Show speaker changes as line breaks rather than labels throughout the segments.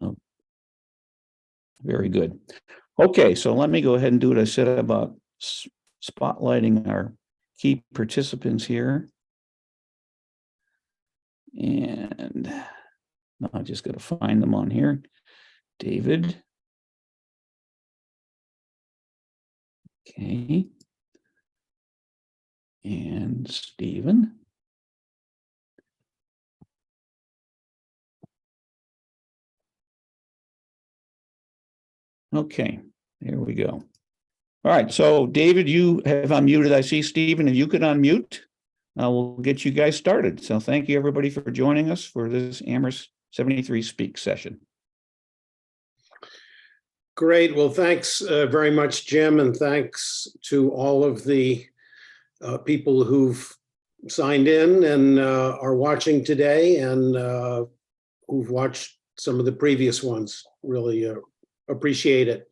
Oh, very good. Okay, so let me go ahead and do what I said about spotlighting our key participants here. And now I just got to find them on here. David. Okay. And Stephen. Okay, there we go. All right, so David, you have unmuted. I see Stephen, if you could unmute, we'll get you guys started. So thank you, everybody, for joining us for this Amherst 73 Speak session.
Great. Well, thanks very much, Jim, and thanks to all of the people who've signed in and are watching today and who've watched some of the previous ones. Really appreciate it.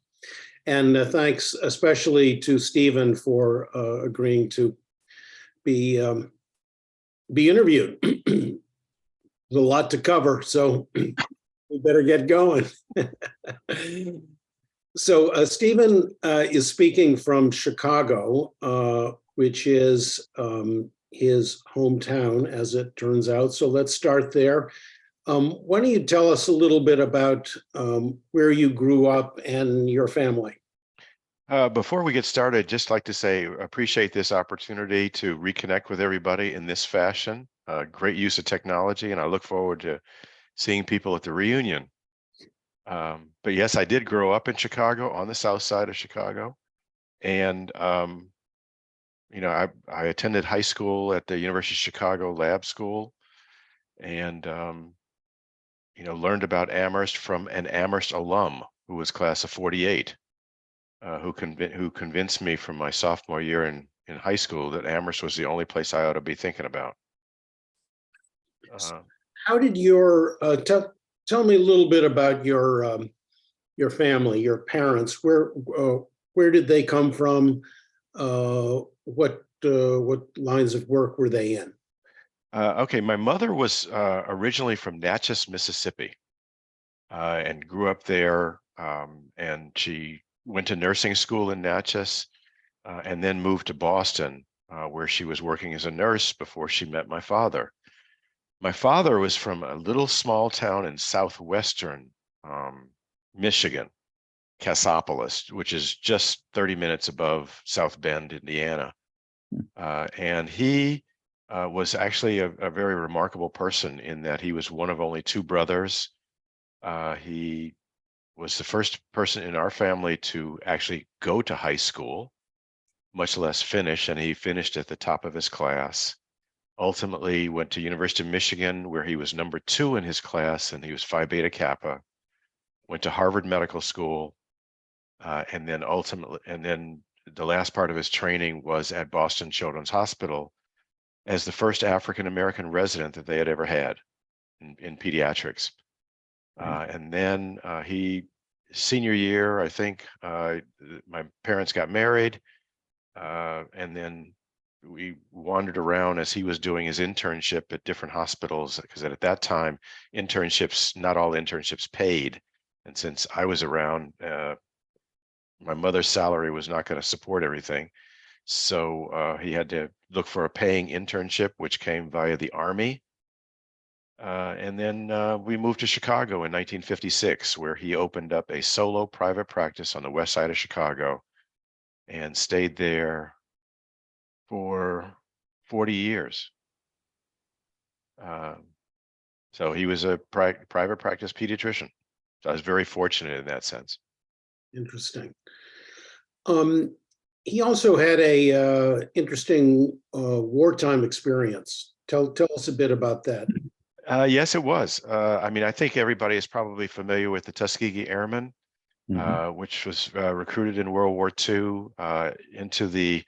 And thanks especially to Stephen for agreeing to be interviewed. There's a lot to cover, so we better get going. So Stephen is speaking from Chicago, which is his hometown, as it turns out. So let's start there. Why don't you tell us a little bit about where you grew up and your family?
Before we get started, just like to say, appreciate this opportunity to reconnect with everybody in this fashion. Great use of technology, and I look forward to seeing people at the reunion. But yes, I did grow up in Chicago, on the south side of Chicago. And, you know, I attended high school at the University of Chicago Lab School and, you know, learned about Amherst from an Amherst alum who was class of 48, who convinced me from my sophomore year in high school that Amherst was the only place I ought to be thinking about.
How did your, tell me a little bit about your family, your parents. Where did they come from? What lines of work were they in?
Okay, my mother was originally from Natchez, Mississippi, and grew up there. And she went to nursing school in Natchez, and then moved to Boston, where she was working as a nurse before she met my father. My father was from a little small town in southwestern Michigan, Cassopolis, which is just 30 minutes above South Bend, Indiana. And he was actually a very remarkable person in that he was one of only two brothers. He was the first person in our family to actually go to high school, much less finish, and he finished at the top of his class. Ultimately went to University of Michigan, where he was number 2 in his class, and he was Phi Beta Kappa. Went to Harvard Medical School, and then the last part of his training was at Boston Children's Hospital as the first African-American resident that they had ever had in pediatrics. And then senior year, I think, my parents got married, and then we wandered around as he was doing his internship at different hospitals, because at that time, not all internships paid. And since I was around, my mother's salary was not going to support everything. So he had to look for a paying internship, which came via the Army. And then we moved to Chicago in 1956, where he opened up a solo private practice on the west side of Chicago and stayed there for 40 years. So he was a private practice pediatrician. So I was very fortunate in that sense.
Interesting. He also had a interesting wartime experience. Tell us a bit about that.
Yes, it was. I mean, I think everybody is probably familiar with the Tuskegee Airmen, which was recruited in World War II into the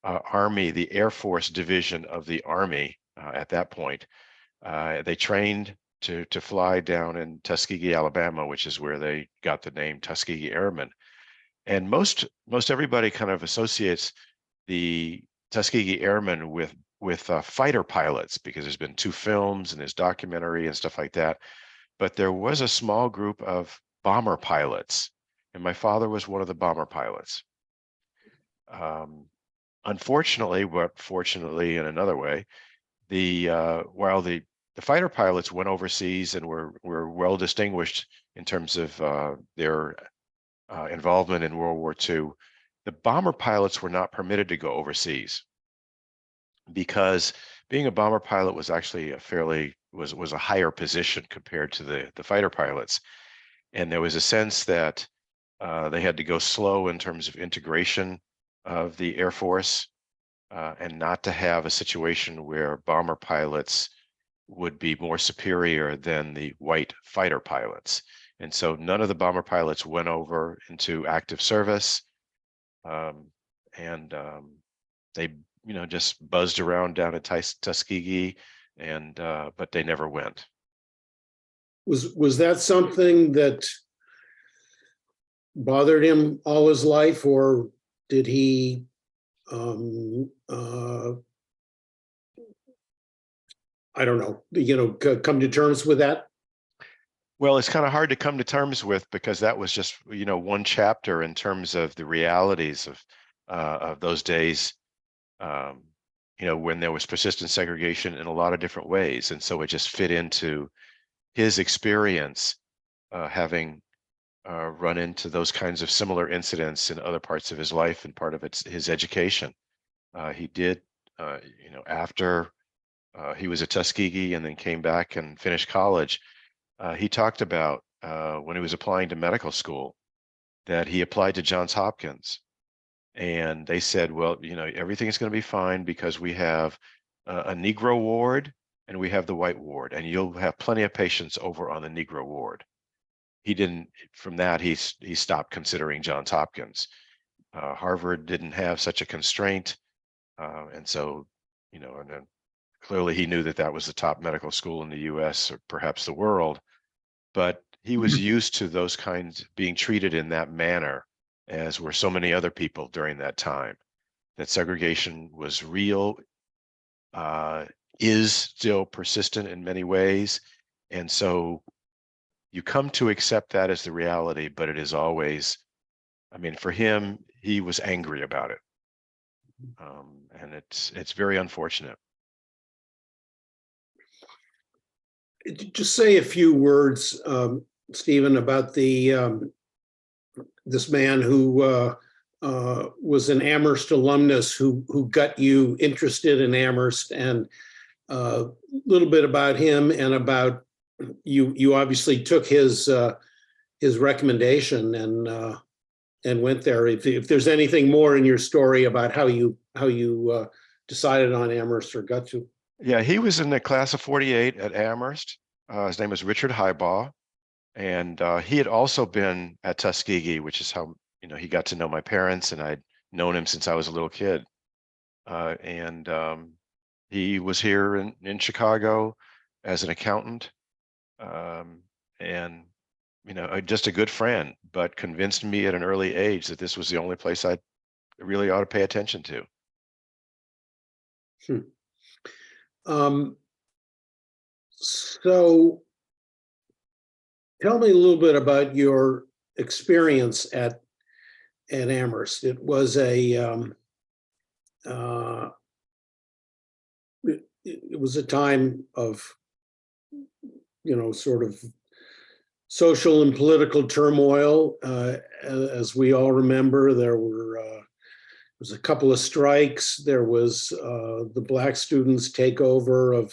Army, the Air Force division of the Army at that point. They trained to fly down in Tuskegee, Alabama, which is where they got the name Tuskegee Airmen. And most everybody kind of associates the Tuskegee Airmen with fighter pilots, because there's been 2 films and there's documentary and stuff like that. but there was a small group of bomber pilots, and my father was one of the bomber pilots. Unfortunately, but fortunately in another way, while the fighter pilots went overseas and were well distinguished in terms of their involvement in World War II, the bomber pilots were not permitted to go overseas, because being a bomber pilot was actually was a higher position compared to the fighter pilots, and there was a sense that they had to go slow in terms of integration of the Air Force, and not to have a situation where bomber pilots would be more superior than the white fighter pilots. And so none of the bomber pilots went over into active service, and they just buzzed around down at Tuskegee, and but they never went.
Was that something that bothered him all his life, or did he I don't know, come to terms with that?
Well, it's kind of hard to come to terms with, because that was just, one chapter in terms of the realities of those days, when there was persistent segregation in a lot of different ways. And so it just fit into his experience, having run into those kinds of similar incidents in other parts of his life and part of his education. He did, after he was at Tuskegee and then came back and finished college, he talked about when he was applying to medical school that he applied to Johns Hopkins, and they said, well, everything is going to be fine because we have a Negro ward and we have the white ward, and you'll have plenty of patients over on the Negro ward. He didn't, from that, he stopped considering Johns Hopkins. Harvard didn't have such a constraint. And so, and then clearly he knew that that was the top medical school in the US or perhaps the world, but he was used to those kinds being treated in that manner, as were so many other people during that time. That segregation was real, is still persistent in many ways. And so you come to accept that as the reality, but it is always, for him, he was angry about it. And it's very unfortunate.
Just say a few words, Stephen, about this man who was an Amherst alumnus who got you interested in Amherst, and a little bit about him and about you obviously took his recommendation and went there. If there's anything more in your story about how you decided on Amherst or got to.
Yeah, he was in the class of 48 at Amherst. His name was Richard Highbaugh, and he had also been at Tuskegee, which is how he got to know my parents, and I'd known him since I was a little kid. And he was here in Chicago as an accountant, and just a good friend, but convinced me at an early age that this was the only place I really ought to pay attention to.
So tell me a little bit about your experience at Amherst. It was it was a time of sort of social and political turmoil, as we all remember. There was a couple of strikes. There was the Black students' takeover of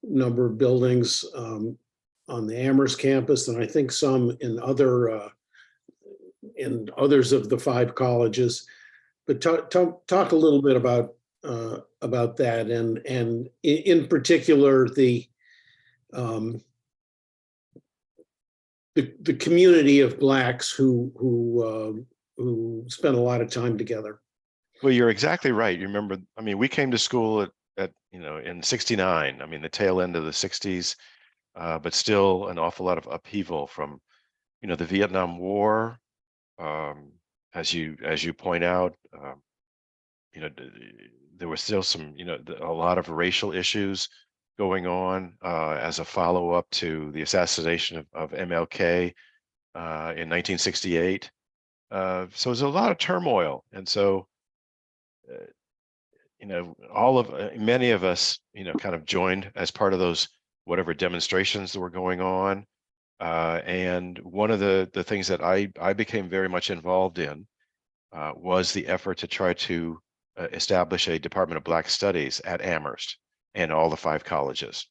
a number of buildings on the Amherst campus, and I think some in others of the 5 colleges. But talk a little bit about that, and in particular the community of Blacks who spent a lot of time together.
Well, you're exactly right. You remember, we came to school at in '69. The tail end of the '60s, but still an awful lot of upheaval from, the Vietnam War. As you point out, there was still some, a lot of racial issues going on as a follow-up to the assassination of MLK in 1968. So there's a lot of turmoil, and so many of us, kind of joined as part of those whatever demonstrations that were going on. And one of the things that I became very much involved in was the effort to try to establish a Department of Black Studies at Amherst and all the 5 colleges.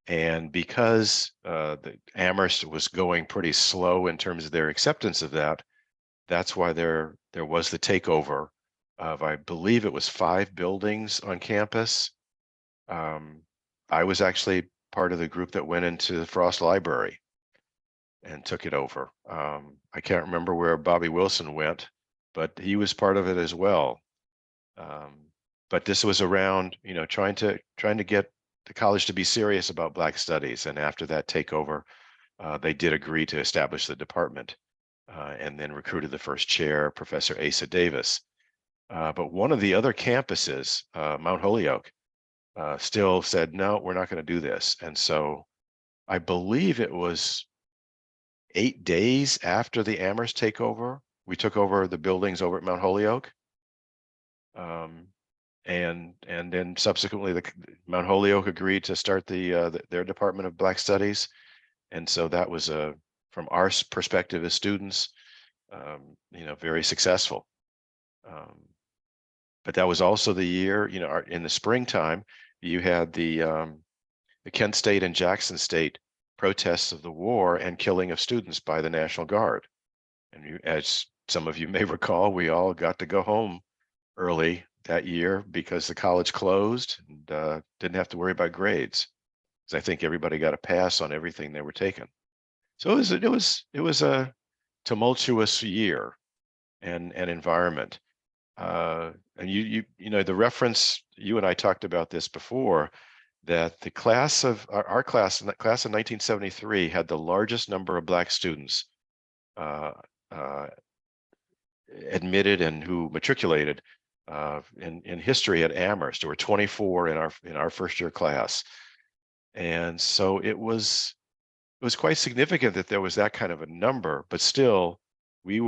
And because the Amherst was going pretty slow in terms of their acceptance of that, that's why there was the takeover of, I believe it was 5 buildings on campus. I was actually part of the group that went into the Frost Library and took it over. I can't remember where Bobby Wilson went, but he was part of it as well. But this was around, trying to get the college to be serious about Black studies. And after that takeover, they did agree to establish the department, and then recruited the first chair, Professor Asa Davis. But one of the other campuses, Mount Holyoke, still said, no, we're not going to do this. And so I believe it was 8 days after the Amherst takeover, we took over the buildings over at Mount Holyoke. And then subsequently, Mount Holyoke agreed to start their Department of Black Studies. And so that was, from our perspective as students, very successful. But that was also the year, in the springtime, you had the Kent State and Jackson State protests of the war and killing of students by the National Guard. And as some of you may recall, we all got to go home early that year because the college closed and didn't have to worry about grades. Because I think everybody got a pass on everything they were taking. So it was a tumultuous year and environment. And the reference, you and I talked about this before, that the class of our class of 1973 had the largest number of Black students admitted and who matriculated in history at Amherst. There were 24 in our first year class, and so it was quite significant that there was that kind of a number. But still, we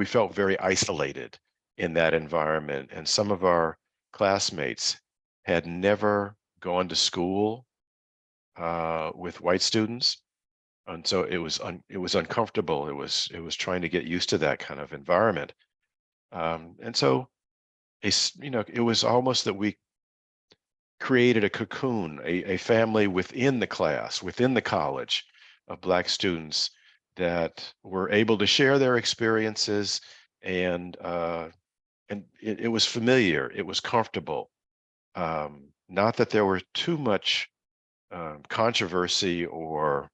felt very isolated in that environment, and some of our classmates had never gone to school with white students, and so it was uncomfortable. It was trying to get used to that kind of environment, and so it was almost that we created a cocoon, a family within the class, within the college, of Black students that were able to share their experiences, and it was familiar, it was comfortable. Not that there were too much controversy or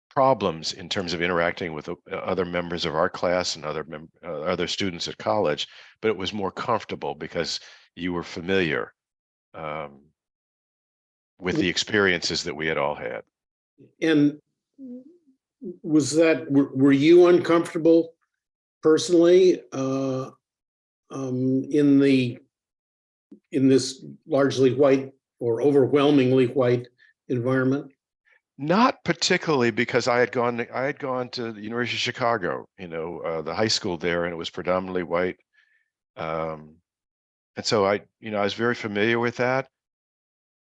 problems in terms of interacting with other members of our class and other students at college, but it was more comfortable because you were familiar with the experiences that we had all had.
And were you uncomfortable personally in this largely white or overwhelmingly white environment?
Not particularly, because I had gone to the University of Chicago, the high school there, and it was predominantly white. And so I was very familiar with that,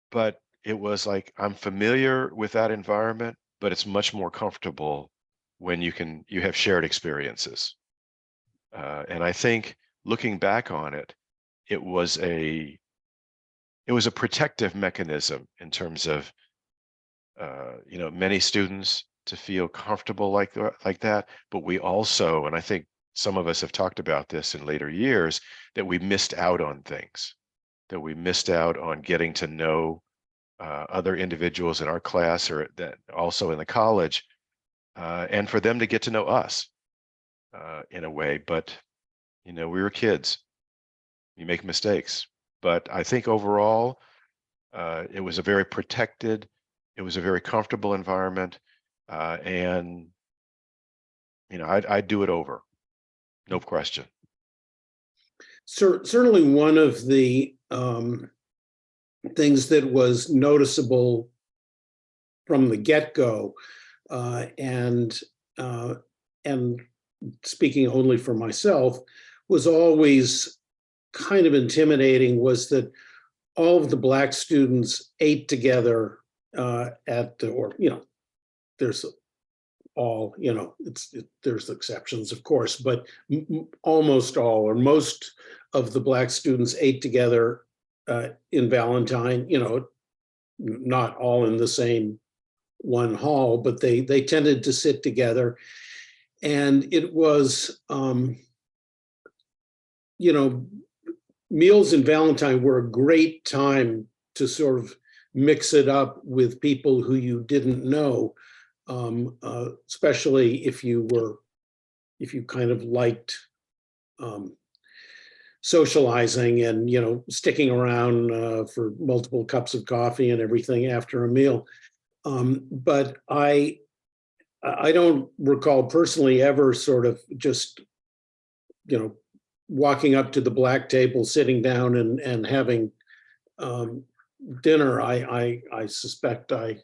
but it was like, I'm familiar with that environment, but it's much more comfortable when you have shared experiences. And I think looking back on it, it was a protective mechanism in terms of, many students to feel comfortable like that. But we also, and I think some of us have talked about this in later years, that we missed out on things, that we missed out on getting to know other individuals in our class or that also in the college, and for them to get to know us in a way. But, we were kids. You make mistakes. But I think overall, it was a very protected, it was a very comfortable environment, and I'd do it over, no question.
Certainly, one of the things that was noticeable from the get-go, and speaking only for myself, was always kind of intimidating, was that all of the Black students ate together there's all, there's exceptions, of course, but almost all or most of the Black students ate together in Valentine, not all in the same one hall, but they tended to sit together. And it was, meals in Valentine were a great time to sort of mix it up with people who you didn't know, especially if you kind of liked socializing and, sticking around for multiple cups of coffee and everything after a meal. But I don't recall personally ever sort of just, walking up to the Black table, sitting down and having dinner. I suspect I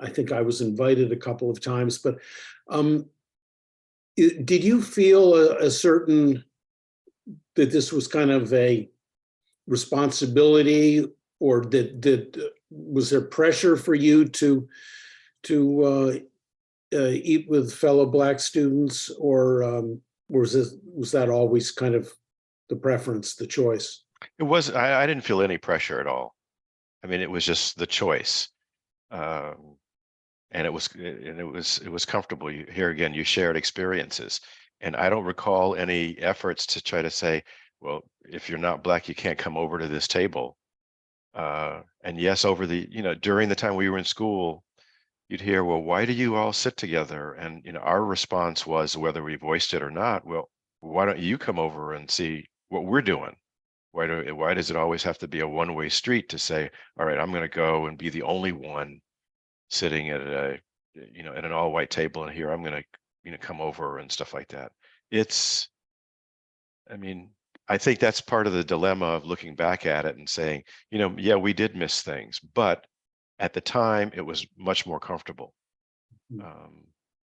think I was invited a couple of times, but did you feel a certain that this was kind of a responsibility, or was there pressure for you to eat with fellow Black students, or was that always kind of the preference, the choice?
It was, I didn't feel any pressure at all. I mean, it was just the choice. And it was comfortable. Here again, you shared experiences. And I don't recall any efforts to try to say, well, if you're not Black, you can't come over to this table. And yes, during the time we were in school, you'd hear, well, why do you all sit together? And, our response was, whether we voiced it or not, well, why don't you come over and see what we're doing? Why does it always have to be a one-way street to say, all right, I'm going to go and be the only one sitting at at an all-white table, and here I'm going to come over and stuff like that. I think that's part of the dilemma of looking back at it and saying, yeah, we did miss things, but at the time it was much more comfortable.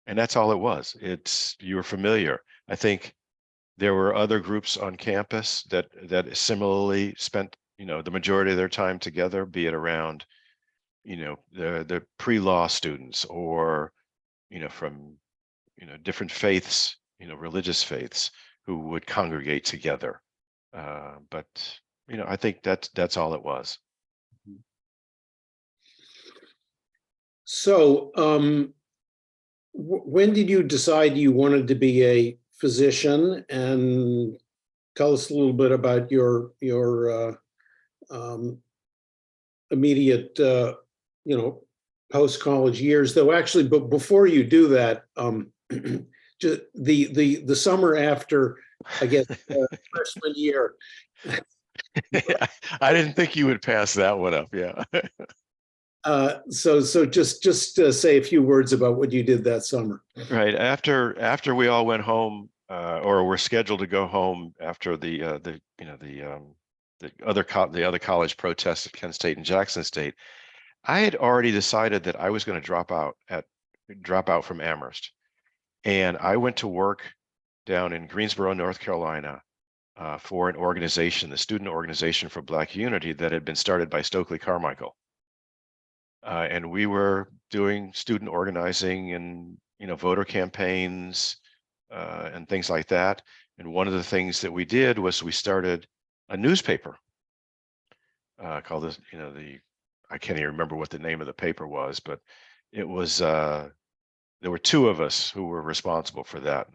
And that's all it was. You were familiar. I think there were other groups on campus that similarly spent, the majority of their time together, be it around, the pre-law students, or, from, different faiths, religious faiths, who would congregate together. But, I think that's all it was.
So, when did you decide you wanted to be a physician? And tell us a little bit about your immediate, post-college years. Though actually, but before you do that, just the summer after, I guess, freshman year.
I didn't think you would pass that one up. Yeah.
So just say a few words about what you did that summer.
Right after we all went home, or were scheduled to go home after the other college protests at Kent State and Jackson State, I had already decided that I was going to drop out from Amherst, and I went to work down in Greensboro, North Carolina, for an organization, the Student Organization for Black Unity, that had been started by Stokely Carmichael. And we were doing student organizing and, voter campaigns, and things like that. And one of the things that we did was we started a newspaper called this, I can't even remember what the name of the paper was, but it was, there were two of us who were responsible for that.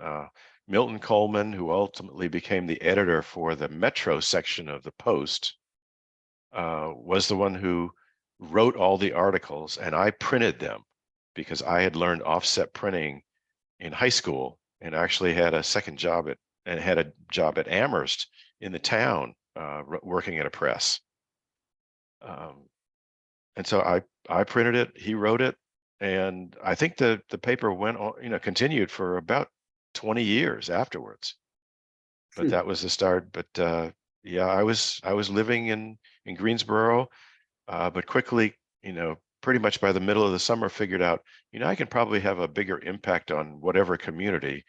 Milton Coleman, who ultimately became the editor for the Metro section of the Post, was the one who wrote all the articles, and I printed them because I had learned offset printing in high school, and actually had a job at Amherst in the town, working at a press. And so I printed it, he wrote it, and I think the paper went on, continued for about 20 years afterwards. But that was the start. But yeah, I was living in Greensboro. but quickly, pretty much by the middle of the summer, figured out, I can probably have a bigger impact on whatever community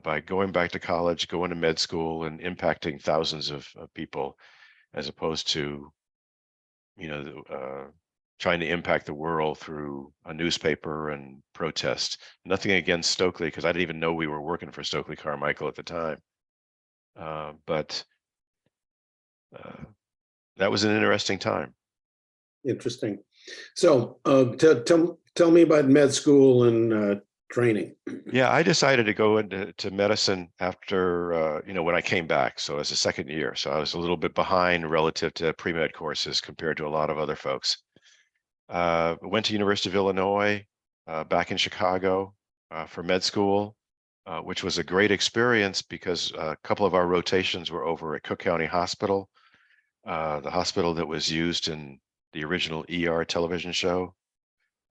by going back to college, going to med school, and impacting thousands of people, as opposed to, trying to impact the world through a newspaper and protest. Nothing against Stokely, because I didn't even know we were working for Stokely Carmichael at the time. But that was an interesting time.
Interesting. So tell me about med school and training.
Yeah, I decided to go into medicine after, when I came back. So as a second year. So I was a little bit behind relative to pre-med courses compared to a lot of other folks. Went to University of Illinois back in Chicago for med school, which was a great experience because a couple of our rotations were over at Cook County Hospital, the hospital that was used in the original ER television show.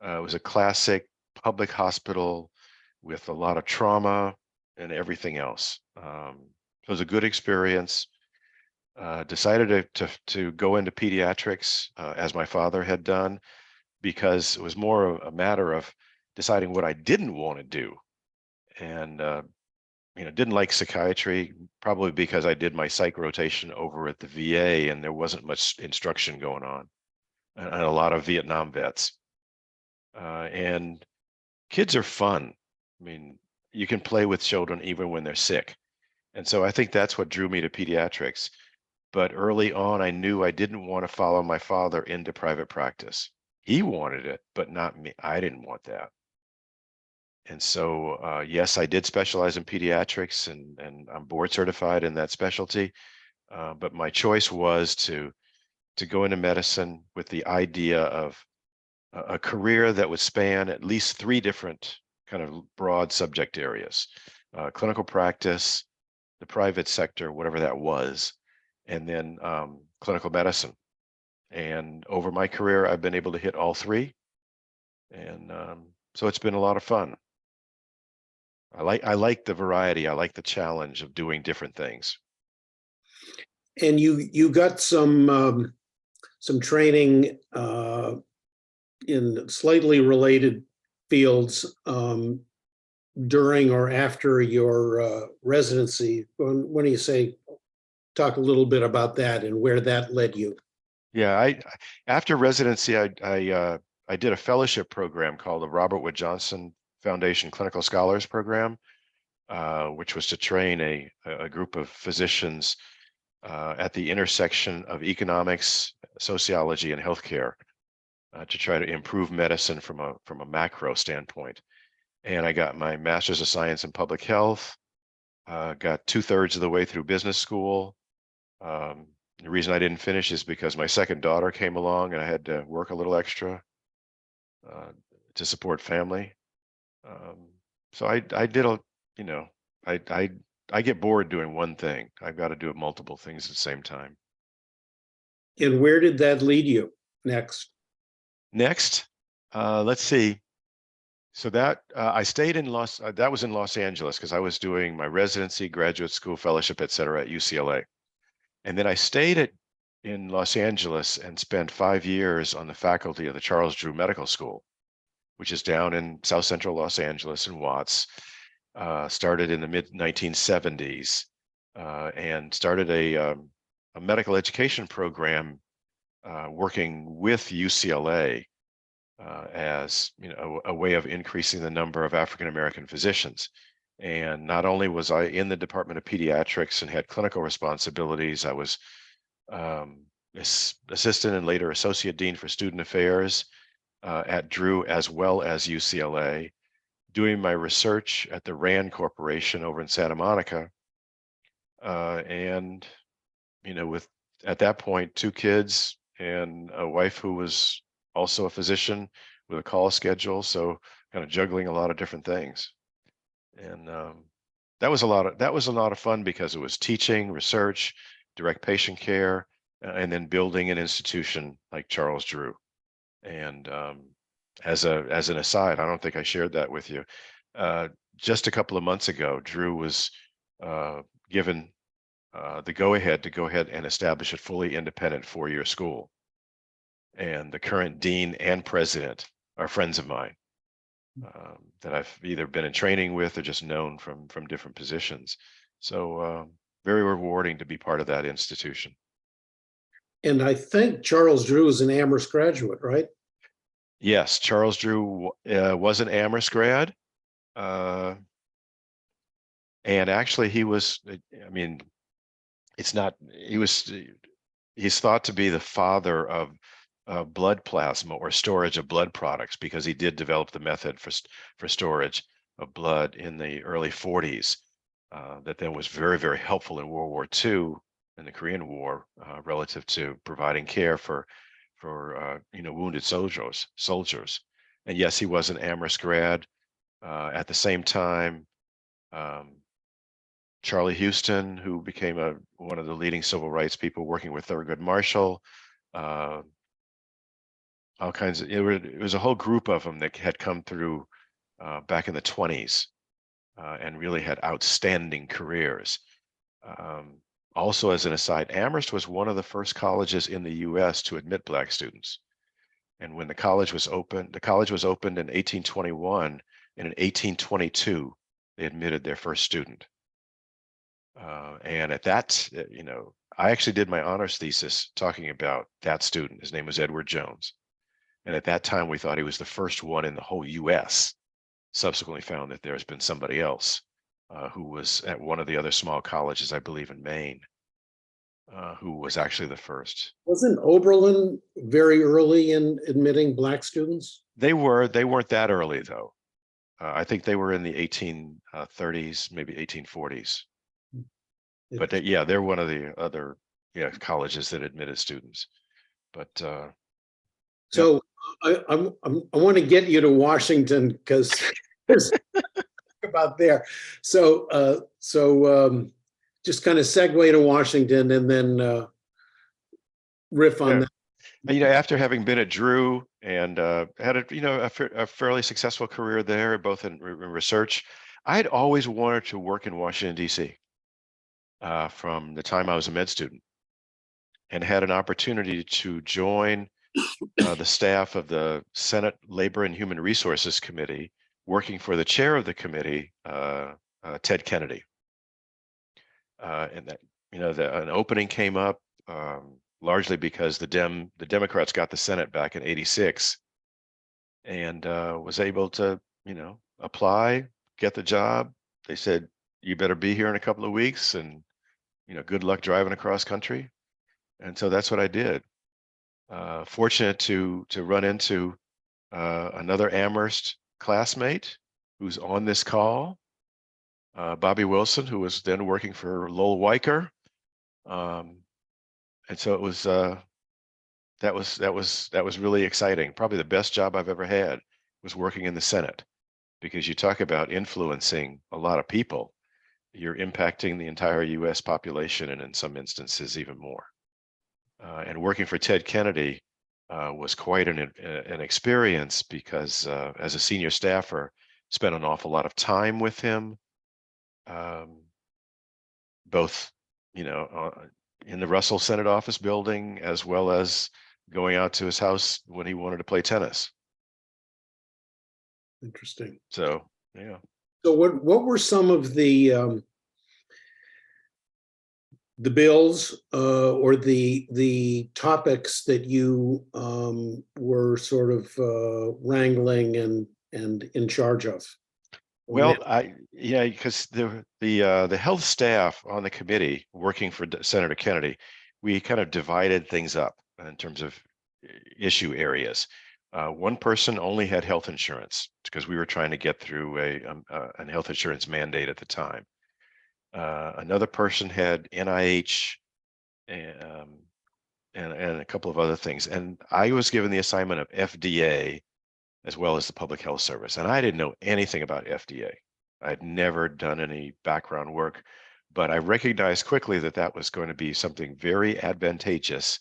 It was a classic public hospital with a lot of trauma and everything else. It was a good experience. Decided to go into pediatrics as my father had done, because it was more a matter of deciding what I didn't want to do. And, didn't like psychiatry, probably because I did my psych rotation over at the VA and there wasn't much instruction going on, and a lot of Vietnam vets. And kids are fun. I mean, you can play with children even when they're sick. And so I think that's what drew me to pediatrics. But early on, I knew I didn't want to follow my father into private practice. He wanted it, but not me. I didn't want that. And so, yes, I did specialize in pediatrics, and I'm board certified in that specialty. But my choice was to go into medicine with the idea of a career that would span at least 3 different kind of broad subject areas: clinical practice, the private sector, whatever that was, and then clinical medicine. And over my career, I've been able to hit all 3. And so it's been a lot of fun. I like the variety. I like the challenge of doing different things.
And you got some training in slightly related fields during or after your residency. When you say, talk a little bit about that and where that led you.
Yeah, after residency, I did a fellowship program called the Robert Wood Johnson Foundation Clinical Scholars Program, which was to train a group of physicians at the intersection of economics, sociology, and healthcare to try to improve medicine from a macro standpoint. And I got my Master's of Science in Public Health, got 2/3 of the way through business school. The reason I didn't finish is because my second daughter came along and I had to work a little extra to support family. So I did I get bored doing one thing. I've got to do multiple things at the same time.
And where did that lead you next?
Next, let's see. So that I stayed in that was in Los Angeles because I was doing my residency, graduate school, fellowship, et cetera, at UCLA. And then I stayed in Los Angeles and spent 5 years on the faculty of the Charles Drew Medical School, which is down in South Central Los Angeles in Watts. Started in the mid-1970s and started a medical education program working with UCLA as a way of increasing the number of African American physicians. And not only was I in the Department of Pediatrics and had clinical responsibilities, I was assistant and later associate dean for student affairs at Drew as well as UCLA, doing my research at the RAND Corporation over in Santa Monica. And, with at that point, 2 kids and a wife who was also a physician with a call schedule. So kind of juggling a lot of different things. And that was a lot of fun because it was teaching, research, direct patient care, and then building an institution like Charles Drew. And as an aside, I don't think I shared that with you. Just a couple of months ago, Drew was given the go-ahead to go ahead and establish a fully independent 4-year school. And the current dean and president are friends of mine that I've either been in training with or just known from different positions. So very rewarding to be part of that institution.
And I think Charles Drew is an Amherst graduate, right?
Yes, Charles Drew was an Amherst grad. And actually he was, I mean, it's not, he's thought to be the father of blood plasma or storage of blood products, because he did develop the method for storage of blood in the early 40s that then was very, very helpful in World War II and the Korean War relative to providing care for wounded soldiers. And yes, he was an Amherst grad. At the same time, Charlie Houston, who became one of the leading civil rights people working with Thurgood Marshall, all kinds of, it was a whole group of them that had come through back in the 20s and really had outstanding careers. Also, as an aside, Amherst was one of the first colleges in the US to admit Black students. And when the college was opened in 1821, and in 1822, they admitted their first student. And at that, I actually did my honors thesis talking about that student. His name was Edward Jones. And at that time, we thought he was the first one in the whole US. Subsequently found that there's been somebody else who was at one of the other small colleges, I believe in Maine, who was actually the first.
Wasn't Oberlin very early in admitting Black students?
They weren't that early though. I think they were in the 1830s, maybe 1840s. But they're one of the other colleges that admitted students. But
so I want to get you to Washington because there's about there. So just kind of segue to Washington and then riff on that.
After having been at Drew and had a fairly successful career there, both in research, I had always wanted to work in Washington, D.C. From the time I was a med student, and had an opportunity to join the staff of the Senate Labor and Human Resources Committee, working for the chair of the committee, Ted Kennedy. And that, an opening came up largely because the Democrats got the Senate back in '86, and was able to, apply, get the job. They said, you better be here in a couple of weeks, and good luck driving across country. And so that's what I did. Fortunate to run into another Amherst classmate who's on this call, Bobby Wilson, who was then working for Lowell Weicker. And so it was that was really exciting. Probably the best job I've ever had was working in the Senate, because you talk about influencing a lot of people. You're impacting the entire US population, and in some instances even more. And working for Ted Kennedy was quite an experience, because as a senior staffer, spent an awful lot of time with him, both in the Russell Senate office building, as well as going out to his house when he wanted to play tennis.
Interesting.
So, yeah.
So what were some of the bills or the topics that you were sort of wrangling and in charge of?
Well, because the health staff on the committee working for Senator Kennedy, we kind of divided things up in terms of issue areas. One person only had health insurance, because we were trying to get through a health insurance mandate at the time. Another person had NIH and a couple of other things. And I was given the assignment of FDA as well as the Public Health Service. And I didn't know anything about FDA. I'd never done any background work, but I recognized quickly that that was going to be something very advantageous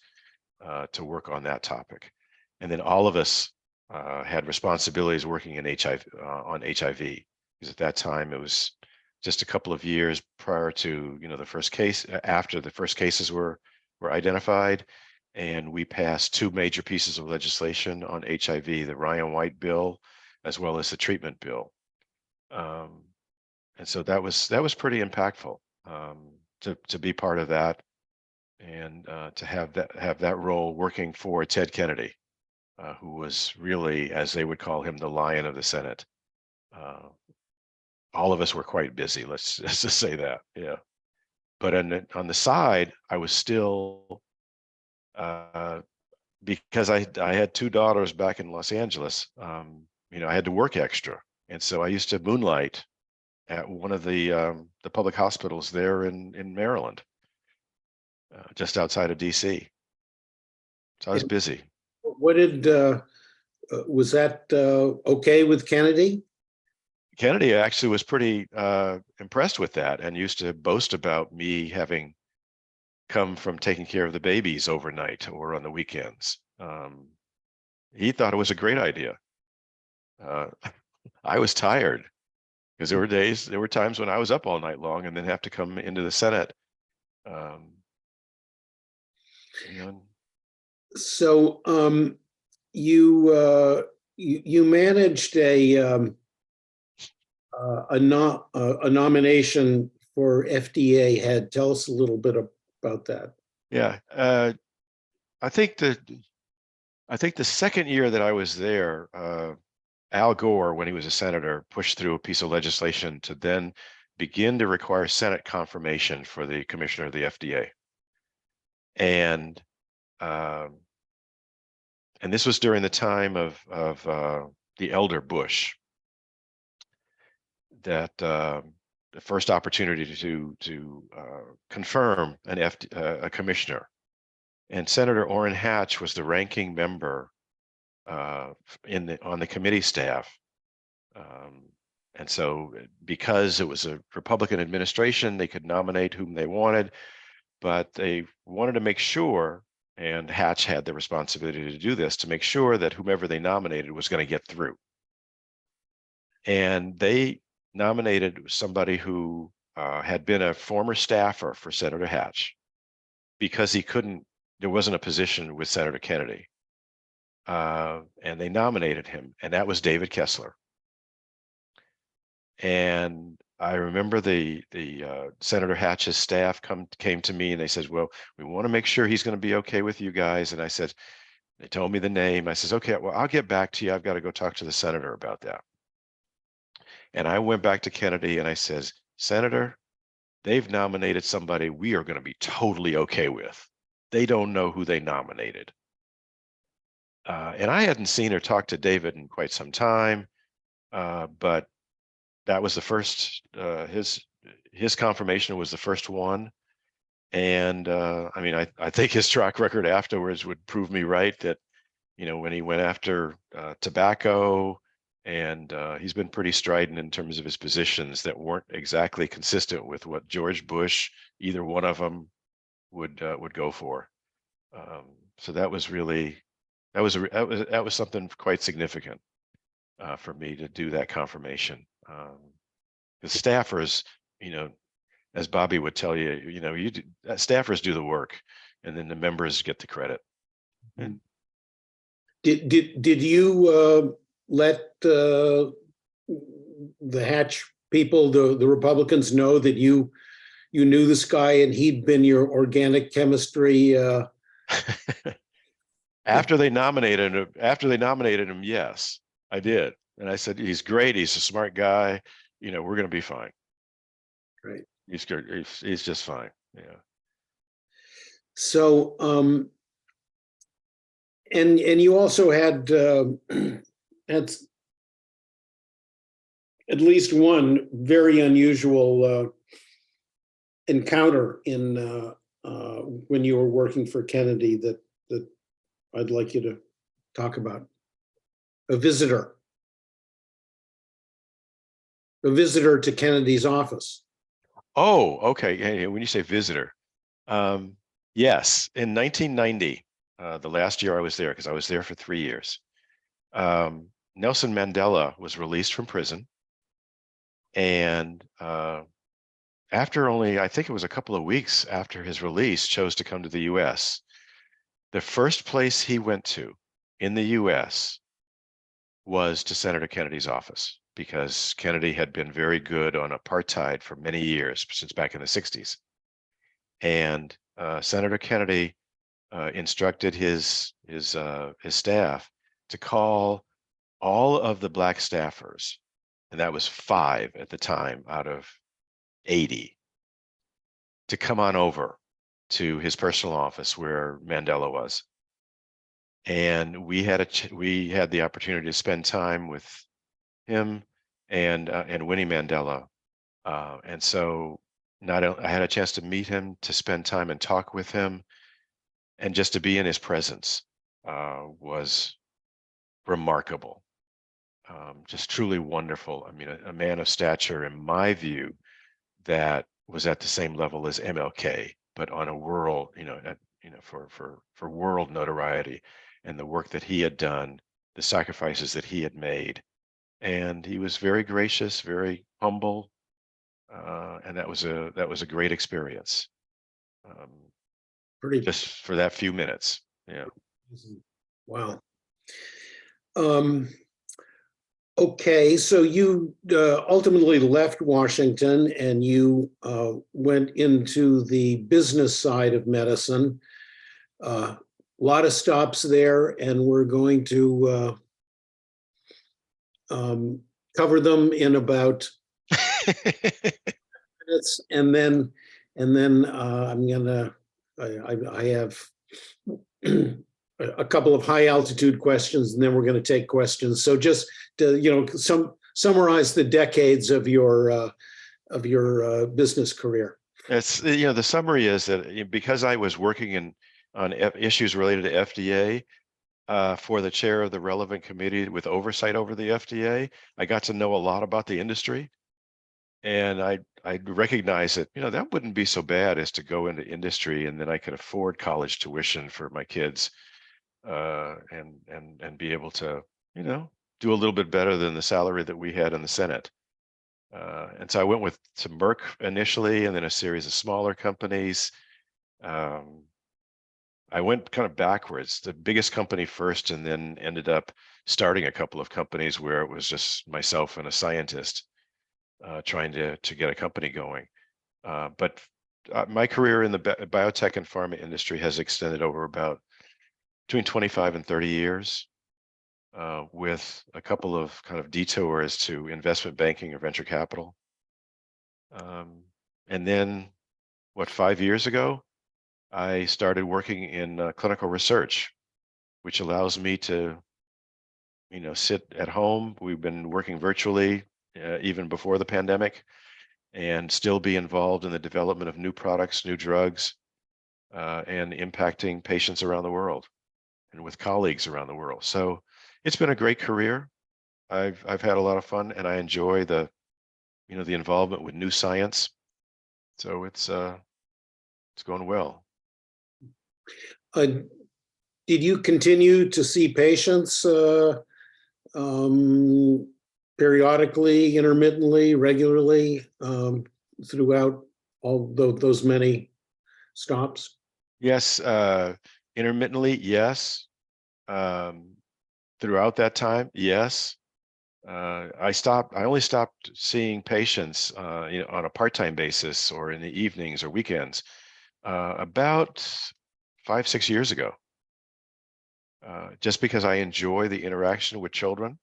to work on that topic. And then all of us had responsibilities working in on HIV, because at that time it was just a couple of years prior to the first case, after the first cases were identified. and we passed two major pieces of legislation on HIV, the Ryan White bill, as well as the treatment bill. And so that was pretty impactful, to be part of that, and to have that role working for Ted Kennedy, who was really, as they would call him, the lion of the Senate. All of us were quite busy. Let's just say that, yeah. But on the side, I was still, because I had two daughters back in Los Angeles. I had to work extra, and so I used to moonlight at one of the public hospitals there in Maryland, just outside of DC. So I was busy.
What did, was that okay with Kennedy?
Kennedy actually was pretty impressed with that, and used to boast about me having come from taking care of the babies overnight or on the weekends. He thought it was a great idea. I was tired, because there were times when I was up all night long and then have to come into the Senate.
So you managed a nomination for FDA head. Tell us a little bit about that.
Yeah, I think the second year that I was there, Al Gore, when he was a senator, pushed through a piece of legislation to then begin to require Senate confirmation for the commissioner of the FDA. And this was during the time of the elder Bush, that the first opportunity to confirm a commissioner. And Senator Orrin Hatch was the ranking member on the committee staff. And so, because it was a Republican administration, they could nominate whom they wanted, but they wanted to make sure, and Hatch had the responsibility to do this, to make sure that whomever they nominated was going to get through. And they nominated somebody who had been a former staffer for Senator Hatch, because there wasn't a position with Senator Kennedy. And they nominated him, and that was David Kessler. And I remember the Senator Hatch's staff came to me, and they said, well, we want to make sure he's going to be okay with you guys. And I said, they told me the name. I says, okay, well, I'll get back to you. I've got to go talk to the senator about that. And I went back to Kennedy and I says, Senator, they've nominated somebody we are going to be totally okay with. They don't know who they nominated. And I hadn't seen or talked to David in quite some time, but that was the first, his confirmation was the first one. And I mean, I think his track record afterwards would prove me right, that, when he went after tobacco, and he's been pretty strident in terms of his positions that weren't exactly consistent with what George Bush, either one of them, would go for. So that was really, that was something quite significant for me to do that confirmation. The staffers, as Bobby would tell you, staffers do the work, and then the members get the credit. And
Did you let the Hatch people, the Republicans, know that you knew this guy and he'd been your organic chemistry?
After they nominated him, yes, I did. And I said, he's great. He's a smart guy. We're going to be fine.
Right.
He's good. He's just fine. Yeah.
So, and you also had at least one very unusual encounter in when you were working for Kennedy that I'd like you to talk about. A visitor to Kennedy's office.
Oh, okay. Yeah, when you say visitor, yes, in 1990, the last year I was there, because I was there for 3 years, Nelson Mandela was released from prison, and after only, I think it was a couple of weeks after his release, chose to come to the U.S. The first place he went to in the US was to Senator Kennedy's office, because Kennedy had been very good on apartheid for many years, since back in the 60s. And Senator Kennedy instructed his staff to call all of the Black staffers, and that was 5 at the time out of 80, to come on over to his personal office where Mandela was. And we had the opportunity to spend time with him and Winnie Mandela. And so I had a chance to meet him, to spend time and talk with him, and just to be in his presence was remarkable. Just truly wonderful. I mean, a man of stature, in my view, that was at the same level as MLK, but on a world, for world notoriety, and the work that he had done, the sacrifices that he had made. And he was very gracious, very humble, and that was a great experience.
Pretty.
Just for that few minutes. Yeah.
Wow. Okay, so you ultimately left Washington and you went into the business side of medicine. A lot of stops there, and we're going to cover them in about minutes, and then I have a couple of high altitude questions, and then we're going to take questions. So just to, summarize the decades of your business career.
It's, the summary is that because I was working on issues related to FDA for the chair of the relevant committee with oversight over the FDA, I got to know a lot about the industry. And I recognize that, that wouldn't be so bad as to go into industry, and then I could afford college tuition for my kids, and be able to, do a little bit better than the salary that we had in the Senate. And so I went to Merck initially, and then a series of smaller companies. I went kind of backwards, the biggest company first, and then ended up starting a couple of companies where it was just myself and a scientist trying to get a company going. But my career in the biotech and pharma industry has extended over about between 25 and 30 years, with a couple of kind of detours to investment banking or venture capital. And then, 5 years ago, I started working in clinical research, which allows me to, sit at home. We've been working virtually even before the pandemic, and still be involved in the development of new products, new drugs, and impacting patients around the world and with colleagues around the world. So it's been a great career. I've had a lot of fun, and I enjoy the involvement with new science. So it's going well.
Did you continue to see patients periodically, intermittently, regularly, throughout all those many stops?
Yes, intermittently, yes. Throughout that time, yes. I only stopped seeing patients, on a part-time basis or in the evenings or weekends, about 5-6 years ago. Just because I enjoy the interaction with children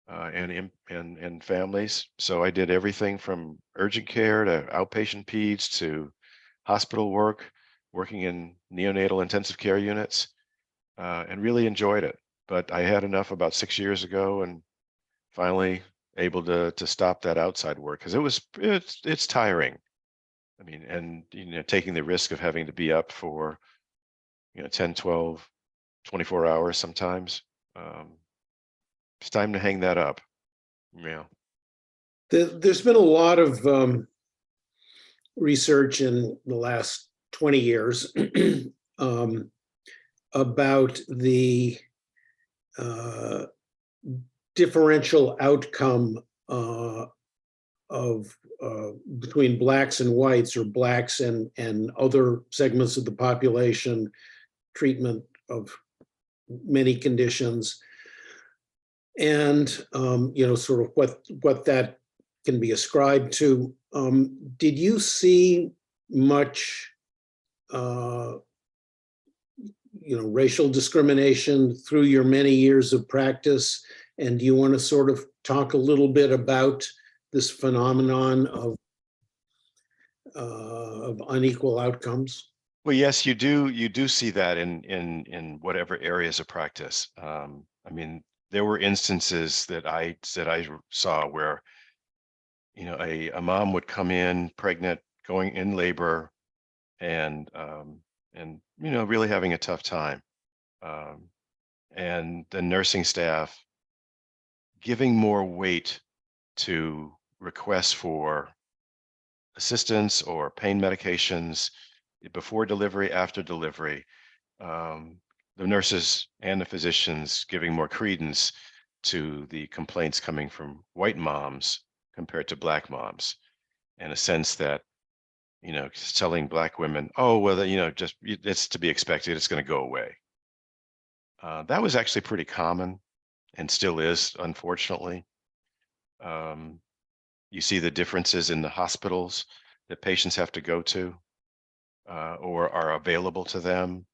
and families. So I did everything from urgent care to outpatient peds to hospital work, working in neonatal intensive care units, and really enjoyed it. But I had enough about 6 years ago, and finally able to stop that outside work, because it's tiring. I mean, and taking the risk of having to be up for 10, 12, 24 hours sometimes. It's time to hang that up. Yeah.
There's been a lot of research in the last 20 years about the differential outcome of between blacks and whites, or blacks and other segments of the population, treatment of many conditions, and sort of what that can be ascribed to. Did you see much racial discrimination through your many years of practice? And do you want to sort of talk a little bit about this phenomenon of unequal outcomes?
Well, yes, you do. You do see that in whatever areas of practice. I mean, there were instances that I saw where, a mom would come in pregnant, going in labor, and really having a tough time, and the nursing staff giving more weight to requests for assistance or pain medications before delivery, after delivery. The nurses and the physicians giving more credence to the complaints coming from white moms compared to Black moms, in a sense that, telling Black women, oh, well, just it's to be expected, it's going to go away. That was actually pretty common and still is, unfortunately. You see the differences in the hospitals that patients have to go to or are available to them,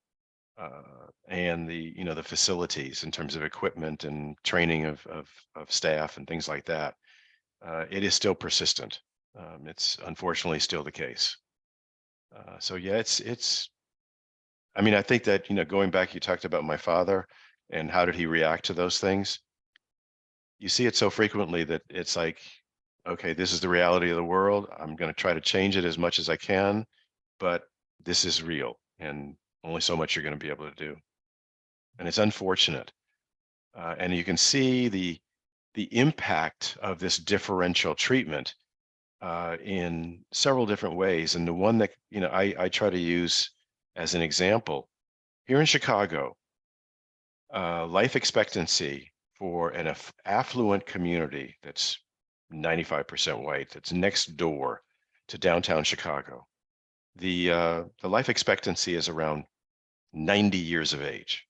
and the facilities in terms of equipment and training of staff and things like that. It is still persistent. It's unfortunately still the case. So yeah, it's. I mean, I think that, going back, you talked about my father and how did he react to those things. You see it so frequently that it's like, okay, this is the reality of the world. I'm going to try to change it as much as I can, but this is real and only so much you're going to be able to do. And it's unfortunate. And you can see the impact of this differential treatment in several different ways. And the one that, I try to use as an example, here in Chicago, life expectancy for an affluent community that's 95% white, that's next door to downtown Chicago, the life expectancy is around 90 years of age.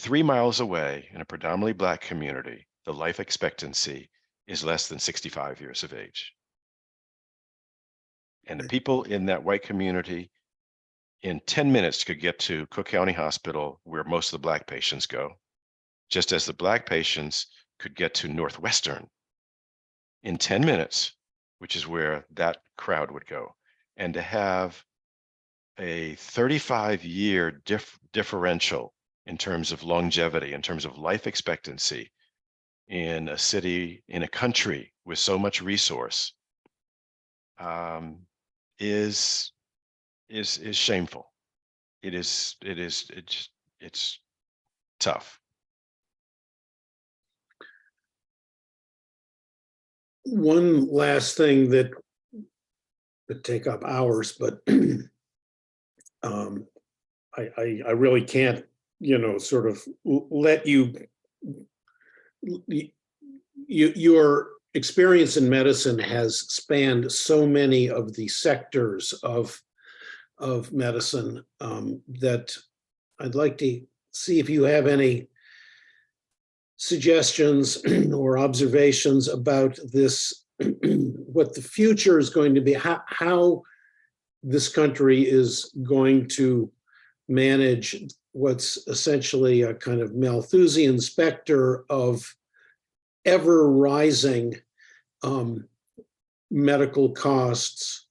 3 miles away, in a predominantly Black community, the life expectancy is less than 65 years of age. And the people in that white community in 10 minutes could get to Cook County Hospital, where most of the Black patients go, just as the Black patients could get to Northwestern in 10 minutes, which is where that crowd would go. And to have a 35-year differential in terms of longevity, in terms of life expectancy in a city, in a country with so much resource, is shameful. It's tough.
One last thing that would take up hours, but I really can't, sort of let your experience in medicine has spanned so many of the sectors of medicine that I'd like to see if you have any suggestions or observations about this, what the future is going to be, how this country is going to manage what's essentially a kind of Malthusian specter of ever rising medical costs,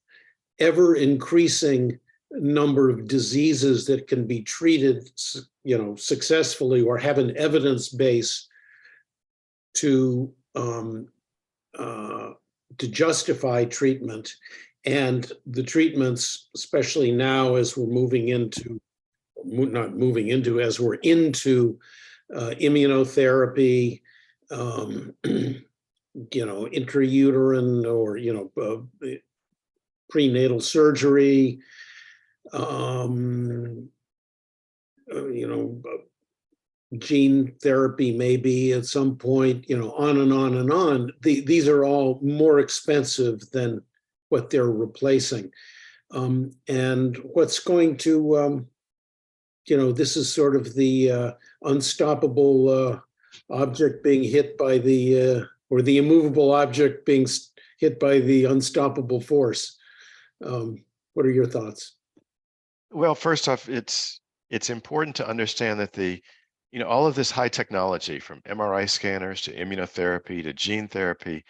ever increasing number of diseases that can be treated, successfully or have an evidence base to justify treatment, and the treatments, especially now as we're as we're into immunotherapy, intrauterine or prenatal surgery, gene therapy maybe at some point, on and on and on. These are all more expensive than what they're replacing. And what's going to this is sort of the unstoppable object being hit by or the immovable object being hit by the unstoppable force. What are your thoughts?
Well, first off, it's important to understand that all of this high technology, from MRI scanners to immunotherapy to gene therapy,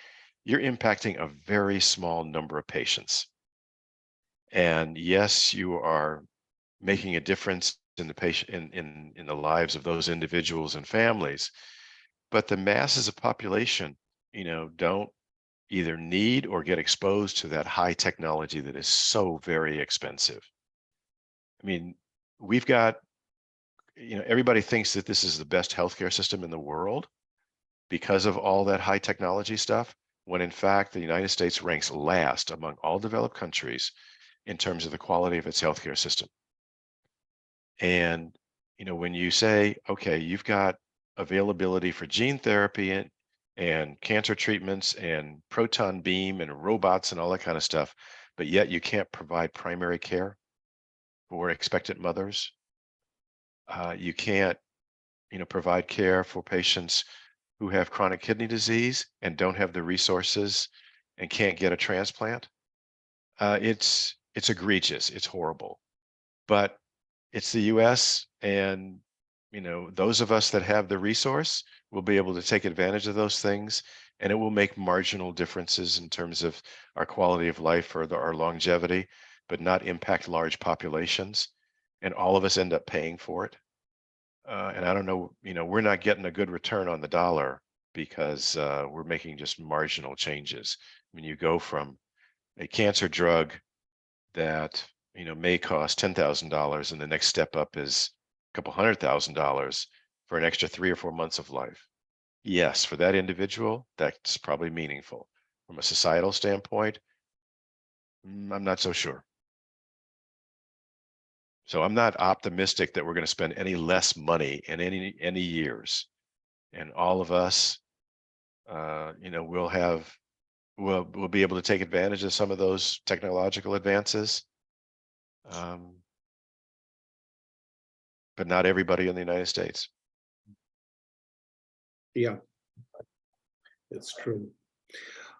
you're impacting a very small number of patients. And yes, you are making a difference in the patient in the lives of those individuals and families, but the masses of population, don't either need or get exposed to that high technology that is so very expensive. I mean, we've got, everybody thinks that this is the best healthcare system in the world because of all that high technology stuff, when in fact the United States ranks last among all developed countries in terms of the quality of its healthcare system. And, when you say, okay, you've got availability for gene therapy and cancer treatments and proton beam and robots and all that kind of stuff, but yet you can't provide primary care for expectant mothers. You can't, provide care for patients who have chronic kidney disease and don't have the resources and can't get a transplant. It's egregious. It's horrible. But it's the US, and those of us that have the resource will be able to take advantage of those things, and it will make marginal differences in terms of our quality of life or our longevity, but not impact large populations, and all of us end up paying for it. And I don't know, we're not getting a good return on the dollar because we're making just marginal changes. I mean, you go from a cancer drug that may cost $10,000, and the next step up is a couple $100,000 for an extra 3 or 4 months of life. Yes, for that individual, that's probably meaningful. From a societal standpoint, I'm not so sure. So I'm not optimistic that we're going to spend any less money in any years, and all of us, we'll be able to take advantage of some of those technological advances. But not everybody in the United States.
Yeah, it's true.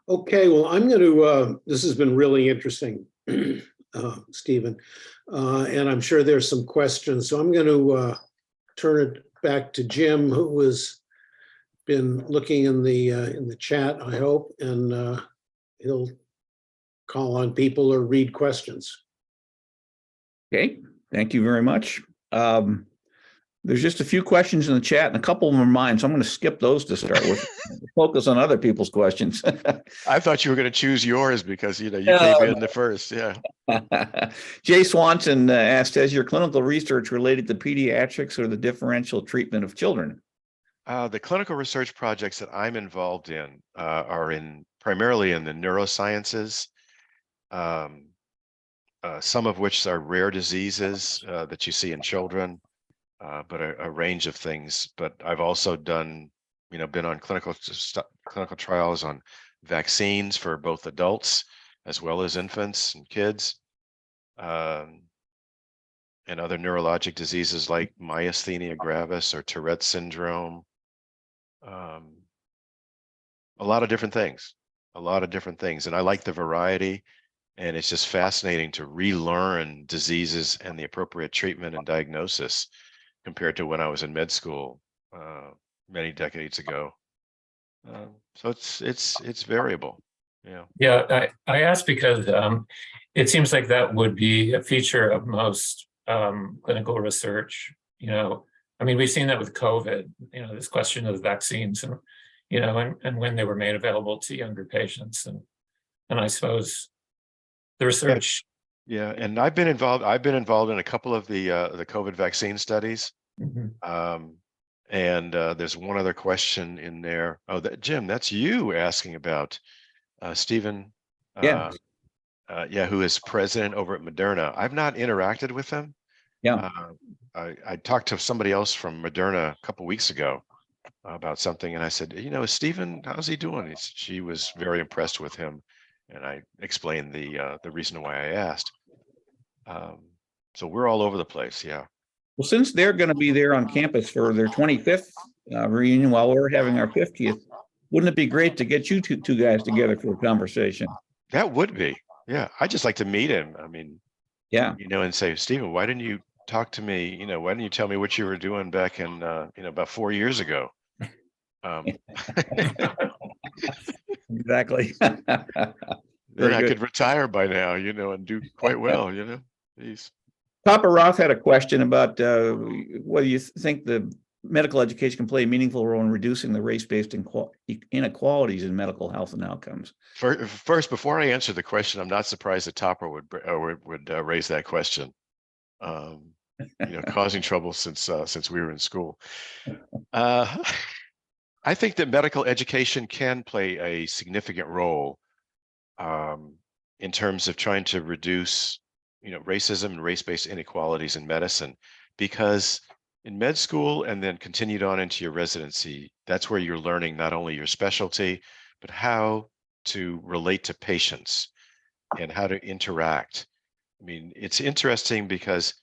Okay, well, I'm going to, this has been really interesting, Stephen, and I'm sure there's some questions. So I'm going to turn it back to Jim, who has been looking in the chat, I hope, and he'll call on people or read questions.
Okay, thank you very much. There's just a few questions in the chat, and a couple of them are mine, so I'm going to skip those to start with. Focus on other people's questions.
I thought you were going to choose yours because you came in the first. Yeah.
Jay Swanson asked, has your clinical research related to pediatrics or the differential treatment of children?
The clinical research projects that I'm involved in are primarily in the neurosciences, some of which are rare diseases that you see in children. But a range of things. But I've also done, been on clinical trials on vaccines for both adults as well as infants and kids, and other neurologic diseases like myasthenia gravis or Tourette's syndrome. A lot of different things, And I like the variety, and it's just fascinating to relearn diseases and the appropriate treatment and diagnosis compared to when I was in med school many decades ago. So it's variable. Yeah.
Yeah, I asked because it seems like that would be a feature of most clinical research. I mean, we've seen that with COVID. This question of vaccines, and and when they were made available to younger patients, and I suppose the research.
Yeah, and I've been involved in a couple of the COVID vaccine studies. Mm-hmm. And there's one other question in there. Oh, Jim, that's you asking about Stephen.
Yeah.
Who is president over at Moderna. I've not interacted with them.
Yeah.
I talked to somebody else from Moderna a couple weeks ago about something, and I said, Stephen, how's he doing? She was very impressed with him, and I explained the reason why I asked. So we're all over the place. Yeah.
Well, since they're going to be there on campus for their 25th reunion while we're having our 50th, wouldn't it be great to get you two guys together for a conversation?
That would be. Yeah. I'd just like to meet him. I mean,
Yeah.
and say, Stephen, why didn't you talk to me? Why didn't you tell me what you were doing back in, about 4 years ago?
Exactly.
Then I
good.
could retire by now, and do quite well, Jeez.
Papa Roth had a question about whether you think the medical education can play a meaningful role in reducing the race-based inequalities in medical health and outcomes.
First, before I answer the question, I'm not surprised that Topper would raise that question. Causing trouble since we were in school. I think that medical education can play a significant role in terms of trying to reduce, racism and race-based inequalities in medicine, because in med school and then continued on into your residency, that's where you're learning not only your specialty, but how to relate to patients and how to interact. I mean, it's interesting because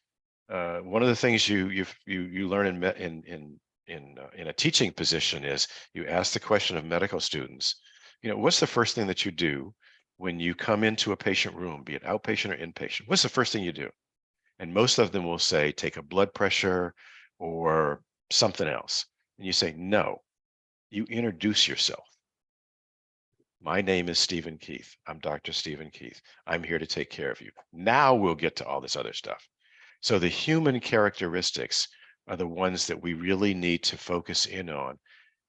one of the things you learn in a teaching position is you ask the question of medical students, what's the first thing that you do when you come into a patient room, be it outpatient or inpatient? What's the first thing you do? And most of them will say, take a blood pressure or something else. And you say, no, you introduce yourself. My name is Stephen Keith. I'm Dr. Stephen Keith. I'm here to take care of you. Now we'll get to all this other stuff. So the human characteristics are the ones that we really need to focus in on,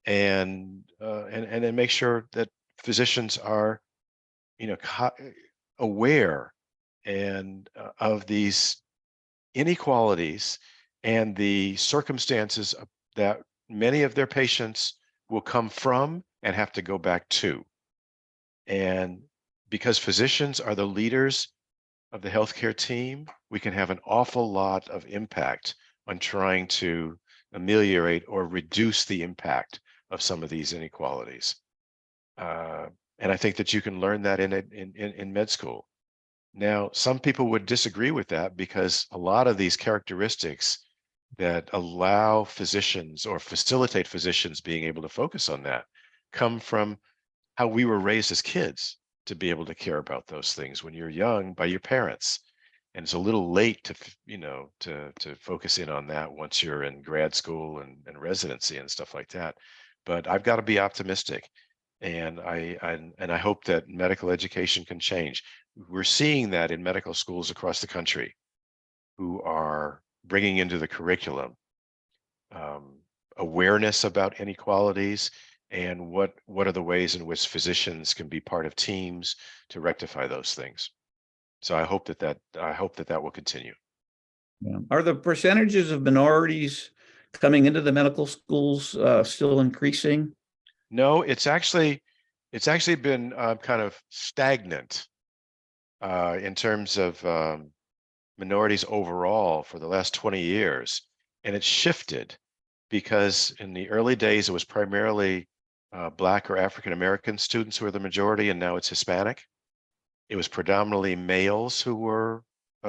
and then make sure that physicians are, aware and of these inequalities and the circumstances that many of their patients will come from and have to go back to. And because physicians are the leaders of the healthcare team, we can have an awful lot of impact on trying to ameliorate or reduce the impact of some of these inequalities. And I think that you can learn that in med school. Now, some people would disagree with that because a lot of these characteristics that allow physicians or facilitate physicians being able to focus on that come from how we were raised as kids to be able to care about those things when you're young by your parents. And it's a little late to focus in on that once you're in grad school and residency and stuff like that. But I've got to be optimistic. And I hope that medical education can change. We're seeing that in medical schools across the country who are bringing into the curriculum awareness about inequalities and what are the ways in which physicians can be part of teams to rectify those things. So I hope that will continue.
Yeah. Are the percentages of minorities coming into the medical schools still increasing?
No, it's actually been kind of stagnant in terms of minorities overall for the last 20 years. And it's shifted because in the early days, it was primarily Black or African-American students who were the majority, and now it's Hispanic. It was predominantly males who were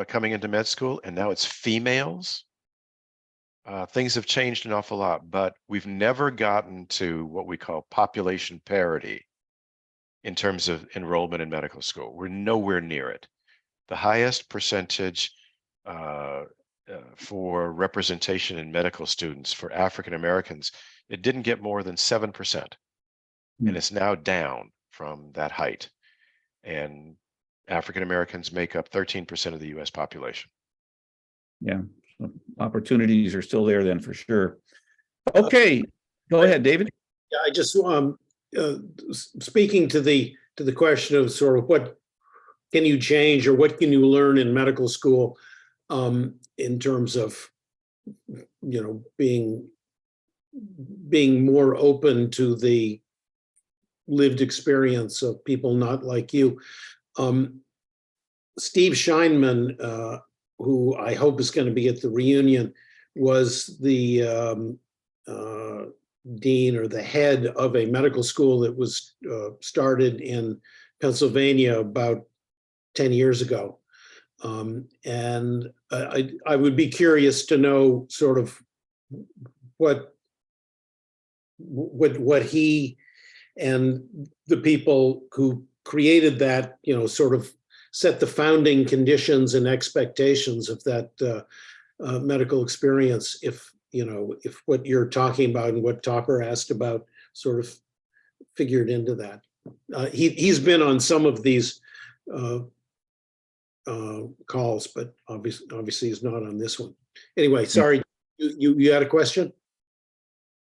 coming into med school, and now it's females. Things have changed an awful lot, but we've never gotten to what we call population parity in terms of enrollment in medical school. We're nowhere near it. The highest percentage for representation in medical students for African Americans, it didn't get more than 7%. And it's now down from that height. And African Americans make up 13% of the US population.
Yeah, so opportunities are still there then for sure. Okay, go ahead, David.
Yeah, I just speaking to the question of sort of what can you change or what can you learn in medical school in terms of being more open to the lived experience of people not like you. Steve Scheinman, who I hope is going to be at the reunion, was the dean or the head of a medical school that was started in Pennsylvania about 10 years ago. And I would be curious to know sort of what he and the people who created that, sort of set the founding conditions and expectations of that medical experience. If what you're talking about and what Topper asked about sort of figured into that. He's been on some of these calls, but obviously he's not on this one. Anyway, sorry, you had a question?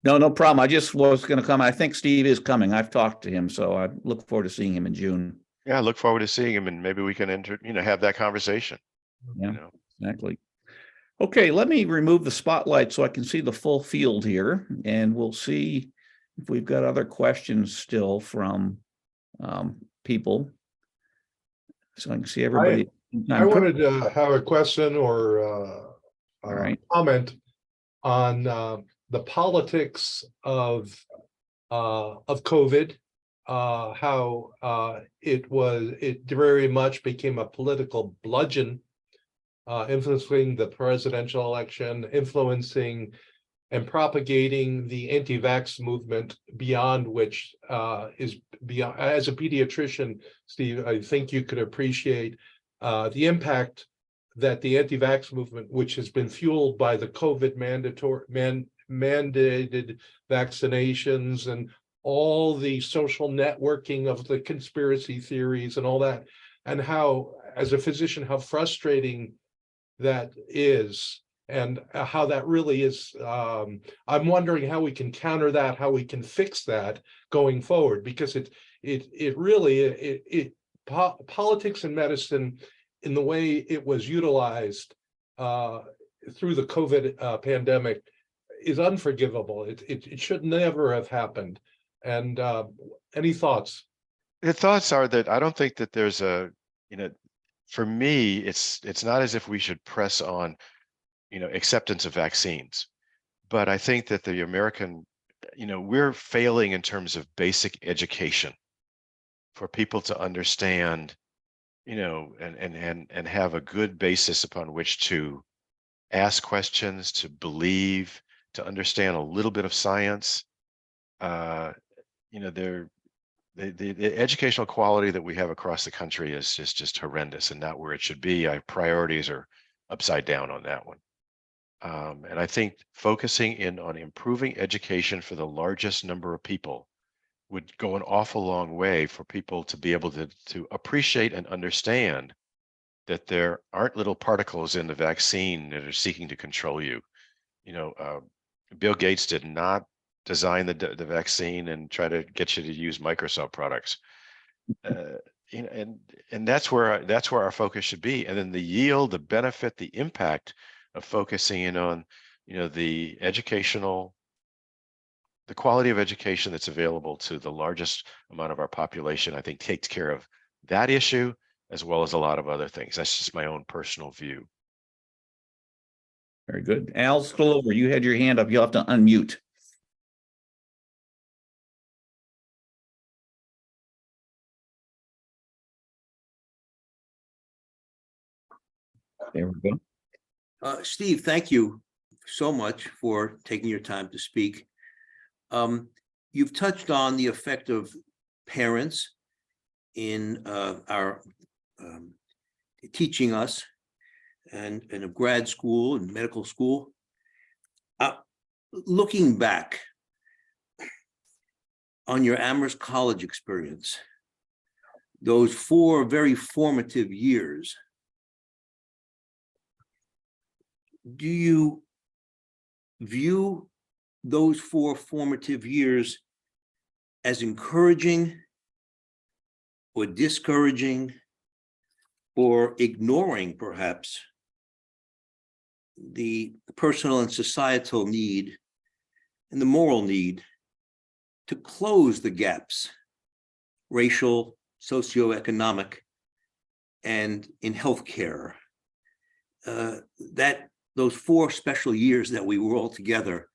No, no problem. I just was going to come. I think Steve is coming. I've talked to him, so I look forward to seeing him in June.
Yeah, I look forward to seeing him, and maybe we can have that conversation.
Yeah, exactly. Okay, let me remove the spotlight so I can see the full field here, and we'll see if we've got other questions still from people. So I can see everybody.
I wanted to have a question or
All right.
comment on the politics of COVID, how it very much became a political bludgeon, influencing the presidential election, influencing and propagating the anti-vax movement beyond which is beyond. As a pediatrician, Steve, I think you could appreciate the impact that the anti-vax movement, which has been fueled by the COVID mandated vaccinations and all the social networking of the conspiracy theories and all that, and how, as a physician, how frustrating that is, and how that really is. I'm wondering how we can counter that, how we can fix that going forward, because politics and medicine, in the way it was utilized through the COVID pandemic, is unforgivable. It should never have happened. And any thoughts?
The thoughts are that I don't think that there's for me, it's not as if we should press on, acceptance of vaccines, but I think that the American, we're failing in terms of basic education for people to understand, and have a good basis upon which to ask questions, to believe, to understand a little bit of science. The educational quality that we have across the country is just horrendous and not where it should be. Our priorities are upside down on that one. And I think focusing in on improving education for the largest number of people would go an awful long way for people to be able to appreciate and understand that there aren't little particles in the vaccine that are seeking to control you. Bill Gates did not design the vaccine and try to get you to use Microsoft products. And that's where our focus should be. And then the yield, the benefit, the impact of focusing in on, the quality of education that's available to the largest amount of our population, I think takes care of that issue as well as a lot of other things. That's just my own personal view.
Very good. Al, still over. You had your hand up. You'll have to unmute. There we go.
Steve, thank you so much for taking your time to speak. You've touched on the effect of parents in our teaching us and in a grad school and medical school. Looking back on your Amherst College experience, those 4 very formative years, do you view those 4 formative years as encouraging or discouraging or ignoring perhaps the personal and societal need and the moral need to close the gaps, racial, socioeconomic, and in healthcare? That those 4 special years that we were all together,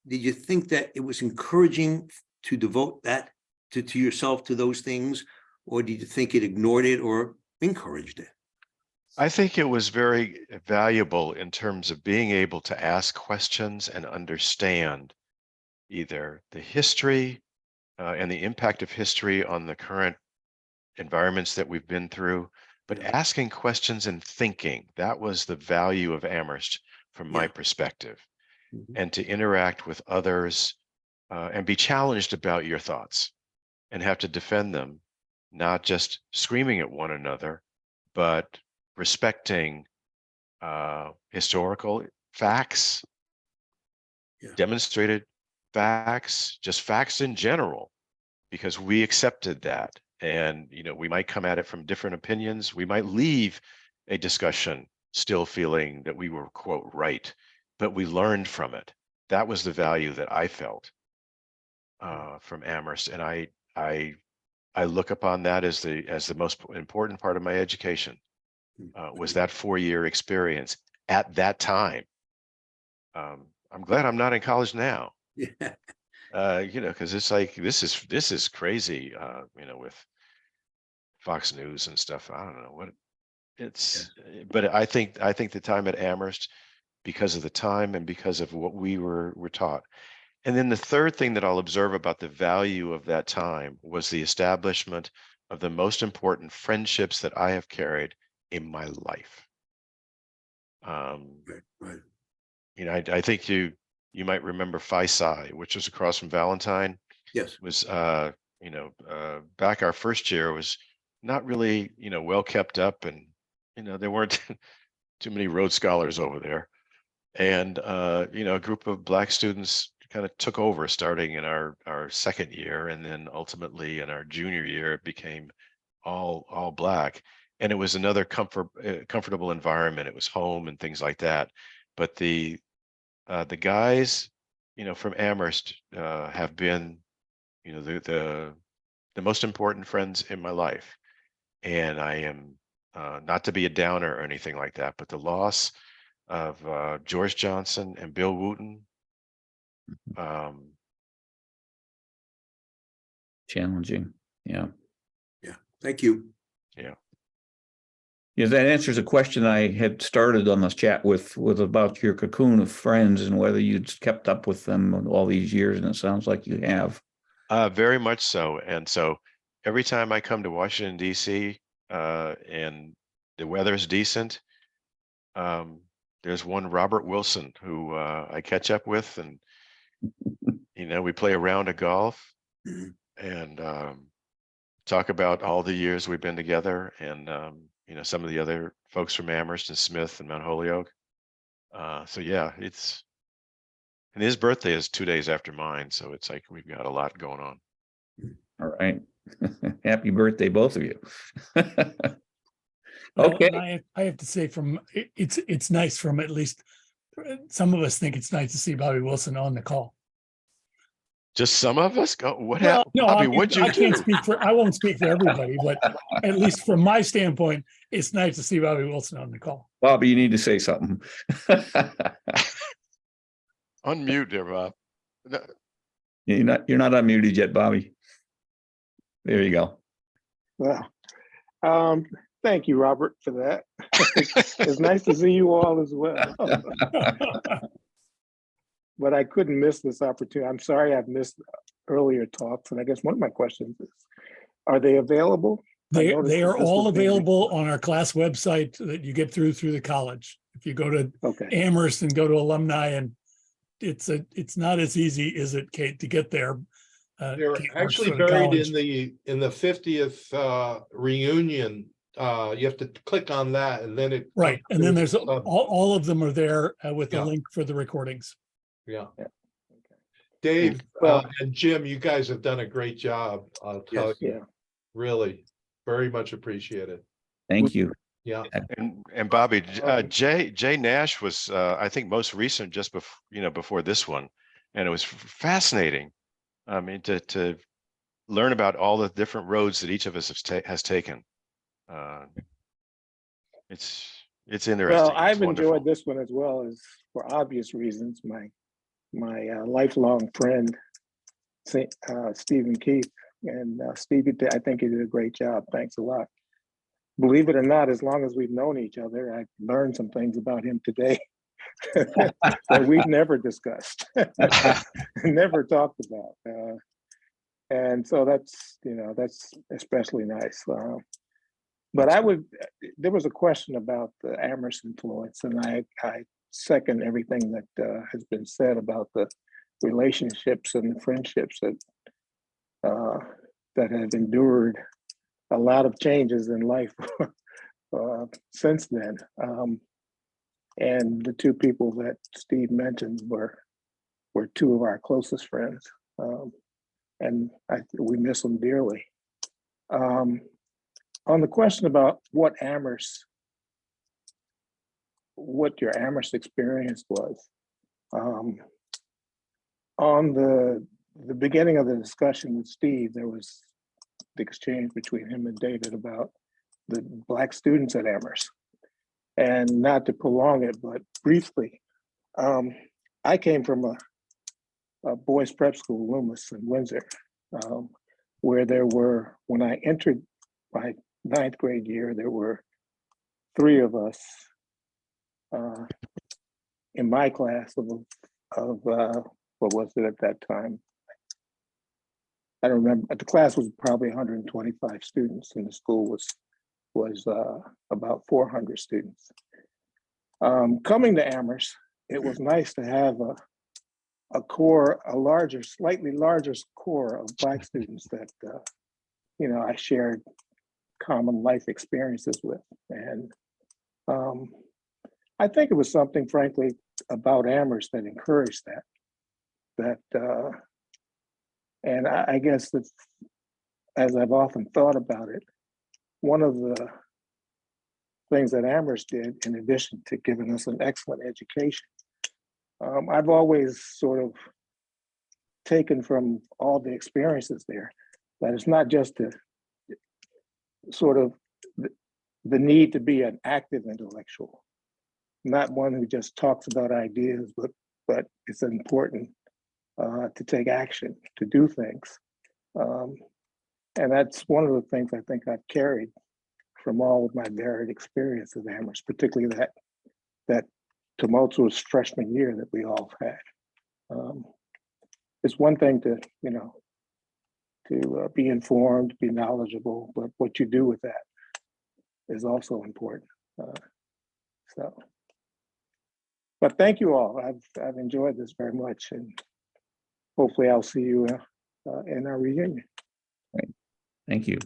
did you think that it was encouraging to devote that to yourself to those things, or did you think it ignored it or encouraged it?
I think it was very valuable in terms of being able to ask questions and understand either the history and the impact of history on the current environments that we've been through, but
Yeah.
asking questions and thinking, that was the value of Amherst from my
Yeah.
perspective.
Mhm.
And to interact with others and be challenged about your thoughts and have to defend them, not just screaming at one another, but respecting historical facts,
Yeah.
demonstrated facts, just facts in general, because we accepted that. And, we might come at it from different opinions. We might leave a discussion still feeling that we were, quote, right, but we learned from it. That was the value that I felt from Amherst. And I look upon that as the most important part of my education, was that 4-year experience at that time. I'm glad I'm not in college now,
Yeah.
because it's like this is crazy, with Fox News and stuff. I don't know what it's, but I think the time at Amherst, because of the time and because of what we were taught. And then the third thing that I'll observe about the value of that time was the establishment of the most important friendships that I have carried in my life.
Right.
I think you might remember Phi Psi, which was across from Valentine.
Yes.
Was back our first year was not really well kept up, and there weren't too many Rhodes Scholars over there, and a group of Black students kind of took over starting in our second year, and then ultimately in our junior year it became all Black, and it was another comfortable environment. It was home and things like that. But the guys from Amherst have been the most important friends in my life. And I am not to be a downer or anything like that, but the loss of George Johnson and Bill Wooten.
Challenging. Yeah.
Yeah. Thank you.
Yeah.
Yeah, that answers a question I had started on this chat with about your cocoon of friends and whether you'd kept up with them all these years, and it sounds like you have.
Very much so. And so every time I come to Washington, D.C., and the weather's decent, there's one Robert Wilson who I catch up with, and we play a round of golf
Mhm.
and talk about all the years we've been together, and some of the other folks from Amherst and Smith and Mount Holyoke. So yeah, and his birthday is 2 days after mine, so it's like we've got a lot going on.
All right. Happy birthday, both of you.
Well,
Okay.
and I have to say, it's nice from at least some of us think it's nice to see Bobby Wilson on the call.
Just some of us go. What
Well,
happened,
no,
Bobby?
I mean,
What'd you
I can't
do?
speak for, I won't speak for everybody, but at least from my standpoint, it's nice to see Bobby Wilson on the call.
Bobby, you need to say something.
Unmute there, Bob. No,
You're not unmuted yet, Bobby. There you go.
Well, thank you, Robert, for that. It's nice to see you all as well. But I couldn't miss this opportunity. I'm sorry I've missed earlier talks. And I guess one of my questions is, are they available?
They
noticed
are
that this
all
was being
available on our class website that you get through the college. If you go to
Okay,
Amherst and go to alumni, and it's not as easy, is it, Kate, to get there?
They're
Kate works
actually
for the
buried
college.
in the 50th reunion. You have to click on that, and then it
Right, and then there's
comes-
all of them are there with the
Yeah.
link for the recordings.
yeah.
Yeah.
Dave
Well-
and Jim, you guys have done a great job. I'll tell
Yes.
you,
yeah.
really, very much appreciated.
Thank you.
Yeah.
and Bobby, Jay Nash was I think most recent, just before this one, and it was fascinating. I mean, to learn about all the different roads that each of us has taken. It's interesting.
Well,
It's
I've
wonderful.
enjoyed this one as well, as for obvious reasons. My lifelong friend, Stephen Keith, and Stevie, I think he did a great job. Thanks a lot. believe it or not, as long as we've known each other, I've learned some things about him today that we've never discussed, never talked about. And so that's, that's especially nice. But there was a question about the Amherst influence, and I second everything that has been said about the relationships and the friendships that have endured a lot of changes in life since then. And the two people that Steve mentioned were two of our closest friends. And we miss them dearly. On the question about what your Amherst experience was, on the beginning of the discussion with Steve, there was the exchange between him and David about the Black students at Amherst. And not to prolong it, but briefly, I came from a boys prep school, Loomis in Windsor, where there were, when I entered my 9th grade year, there were 3 of us in my class of what was it at that time? I don't remember. The class was probably 125 students, and the school was about 400 students. Coming to Amherst, it was nice to have a larger, slightly larger core of Black students that I shared common life experiences with, and I think it was something, frankly, about Amherst that encouraged that. And I guess that, as I've often thought about it, one of the things that Amherst did, in addition to giving us an excellent education, I've always sort of taken from all the experiences there that it's not just the need to be an active intellectual, not one who just talks about ideas, but it's important to take action, to do things. And that's one of the things I think I've carried from all of my varied experience at Amherst, particularly that tumultuous freshman year that we all had. It's one thing to be informed, be knowledgeable, but what you do with that is also important. But thank you all. I've enjoyed this very much, and hopefully I'll see you in our reunion.
Right. Thank you.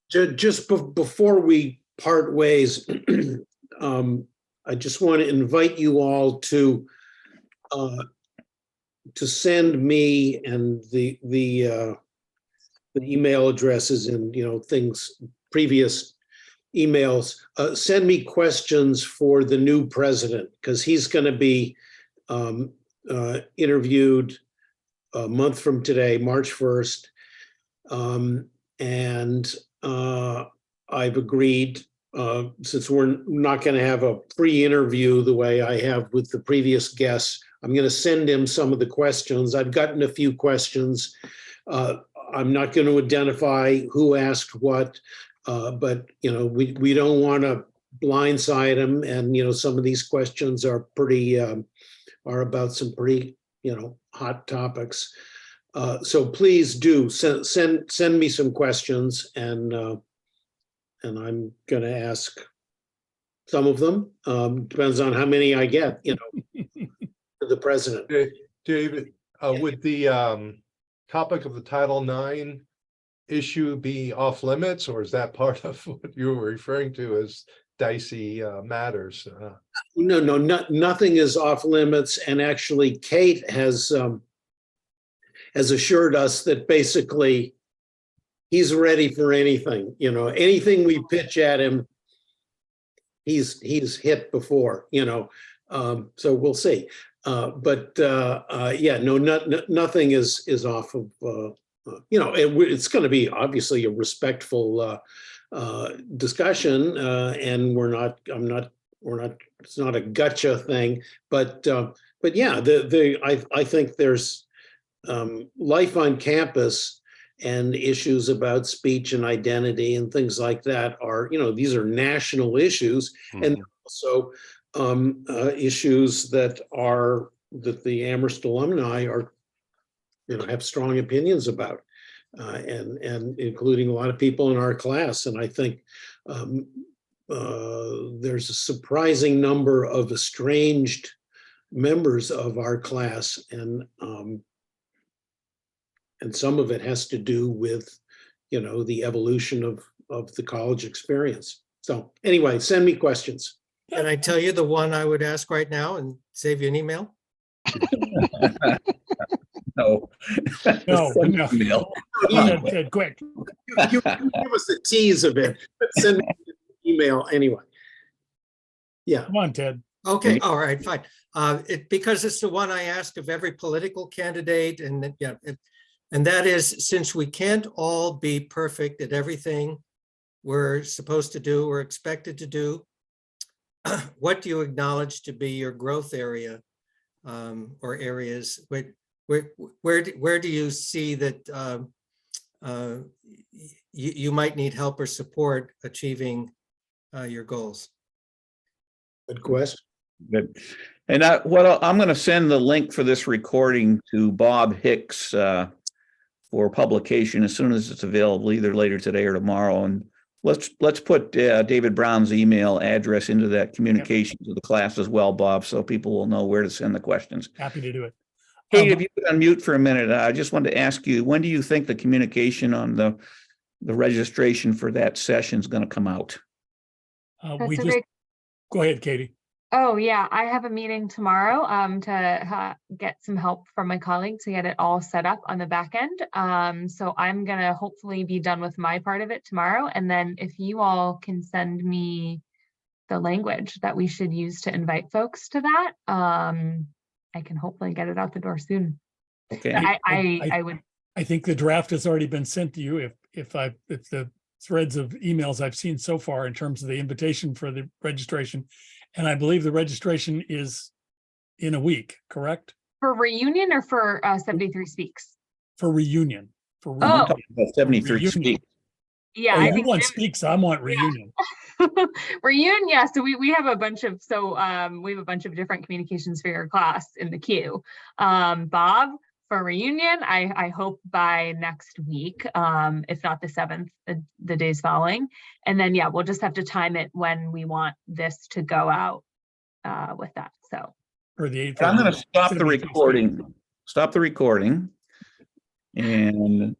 Just before we part ways, I just want to invite you all to send me and the email addresses and things, previous emails. Send me questions for the new president, because he's going to be interviewed a month from today, March 1st. And I've agreed, since we're not going to have a pre-interview the way I have with the previous guests, I'm going to send him some of the questions. I've gotten a few questions. I'm not going to identify who asked what, but we don't want to blindside him. And some of these questions are are about some pretty hot topics. So please do send me some questions, and I'm going to ask some of them. Depends on how many I get, to the president.
David, would the topic of the Title IX issue be off limits, or is that part of what you were referring to as dicey matters?
No, nothing is off limits. And actually, Kate has assured us that basically he's ready for anything. Anything we pitch at him, he's hit before. So we'll see. But yeah, no, nothing is off of. It's going to be obviously a respectful discussion, and we're not. It's not a gotcha thing, but yeah, I think there's life on campus and issues about speech and identity and things like that are, these are national issues, and also issues that the Amherst alumni are, have strong opinions about, and including a lot of people in our class. And I think there's a surprising number of estranged members of our class, and some of it has to do with, the evolution of the college experience. So anyway, send me questions.
Can I tell you the one I would ask right now and save you an email?
No.
No,
Send
no.
an email.
Ted, quick.
You give us a tease of it, but send me an email anyway. Yeah.
Come on, Ted.
Okay, all right, fine. Because it's the one I ask of every political candidate, and and that is, since we can't all be perfect at everything we're supposed to do or expected to do, what do you acknowledge to be your growth area, or areas? Where do you see that you might need help or support achieving your goals?
Good question.
Good. And I'm going to send the link for this recording to Bob Hicks for publication as soon as it's available, either later today or tomorrow. And let's put David Brown's email address into that communication to the class as well, Bob, so people will know where to send the questions.
Happy to do it.
Kate, if you could unmute for a minute, I just wanted to ask you, when do you think the communication on the registration for that session is going to come out?
We just go ahead, Katie.
Oh yeah, I have a meeting tomorrow to get some help from my colleague to get it all set up on the back end. So I'm gonna hopefully be done with my part of it tomorrow, and then if you all can send me the language that we should use to invite folks to that, I can hopefully get it out the door soon.
Okay.
I would.
I think the draft has already been sent to you. If the threads of emails I've seen so far in terms of the invitation for the registration, and I believe the registration is in a week, correct?
For reunion or for 73 Speaks?
For reunion. For
Oh.
reunion.
Talking about 73
Reunion.
Speaks.
Yeah,
Oh,
I
you
think
want Speaks, I want reunion.
reunion. Yeah, so we have a bunch of we have a bunch of different communications for your class in the queue. Bob, for reunion, I hope by next week, if not the 7th, the days following. And then, yeah, we'll just have to time it when we want this to go out with that. So
For the
I'm going to stop the recording. Stop the recording. And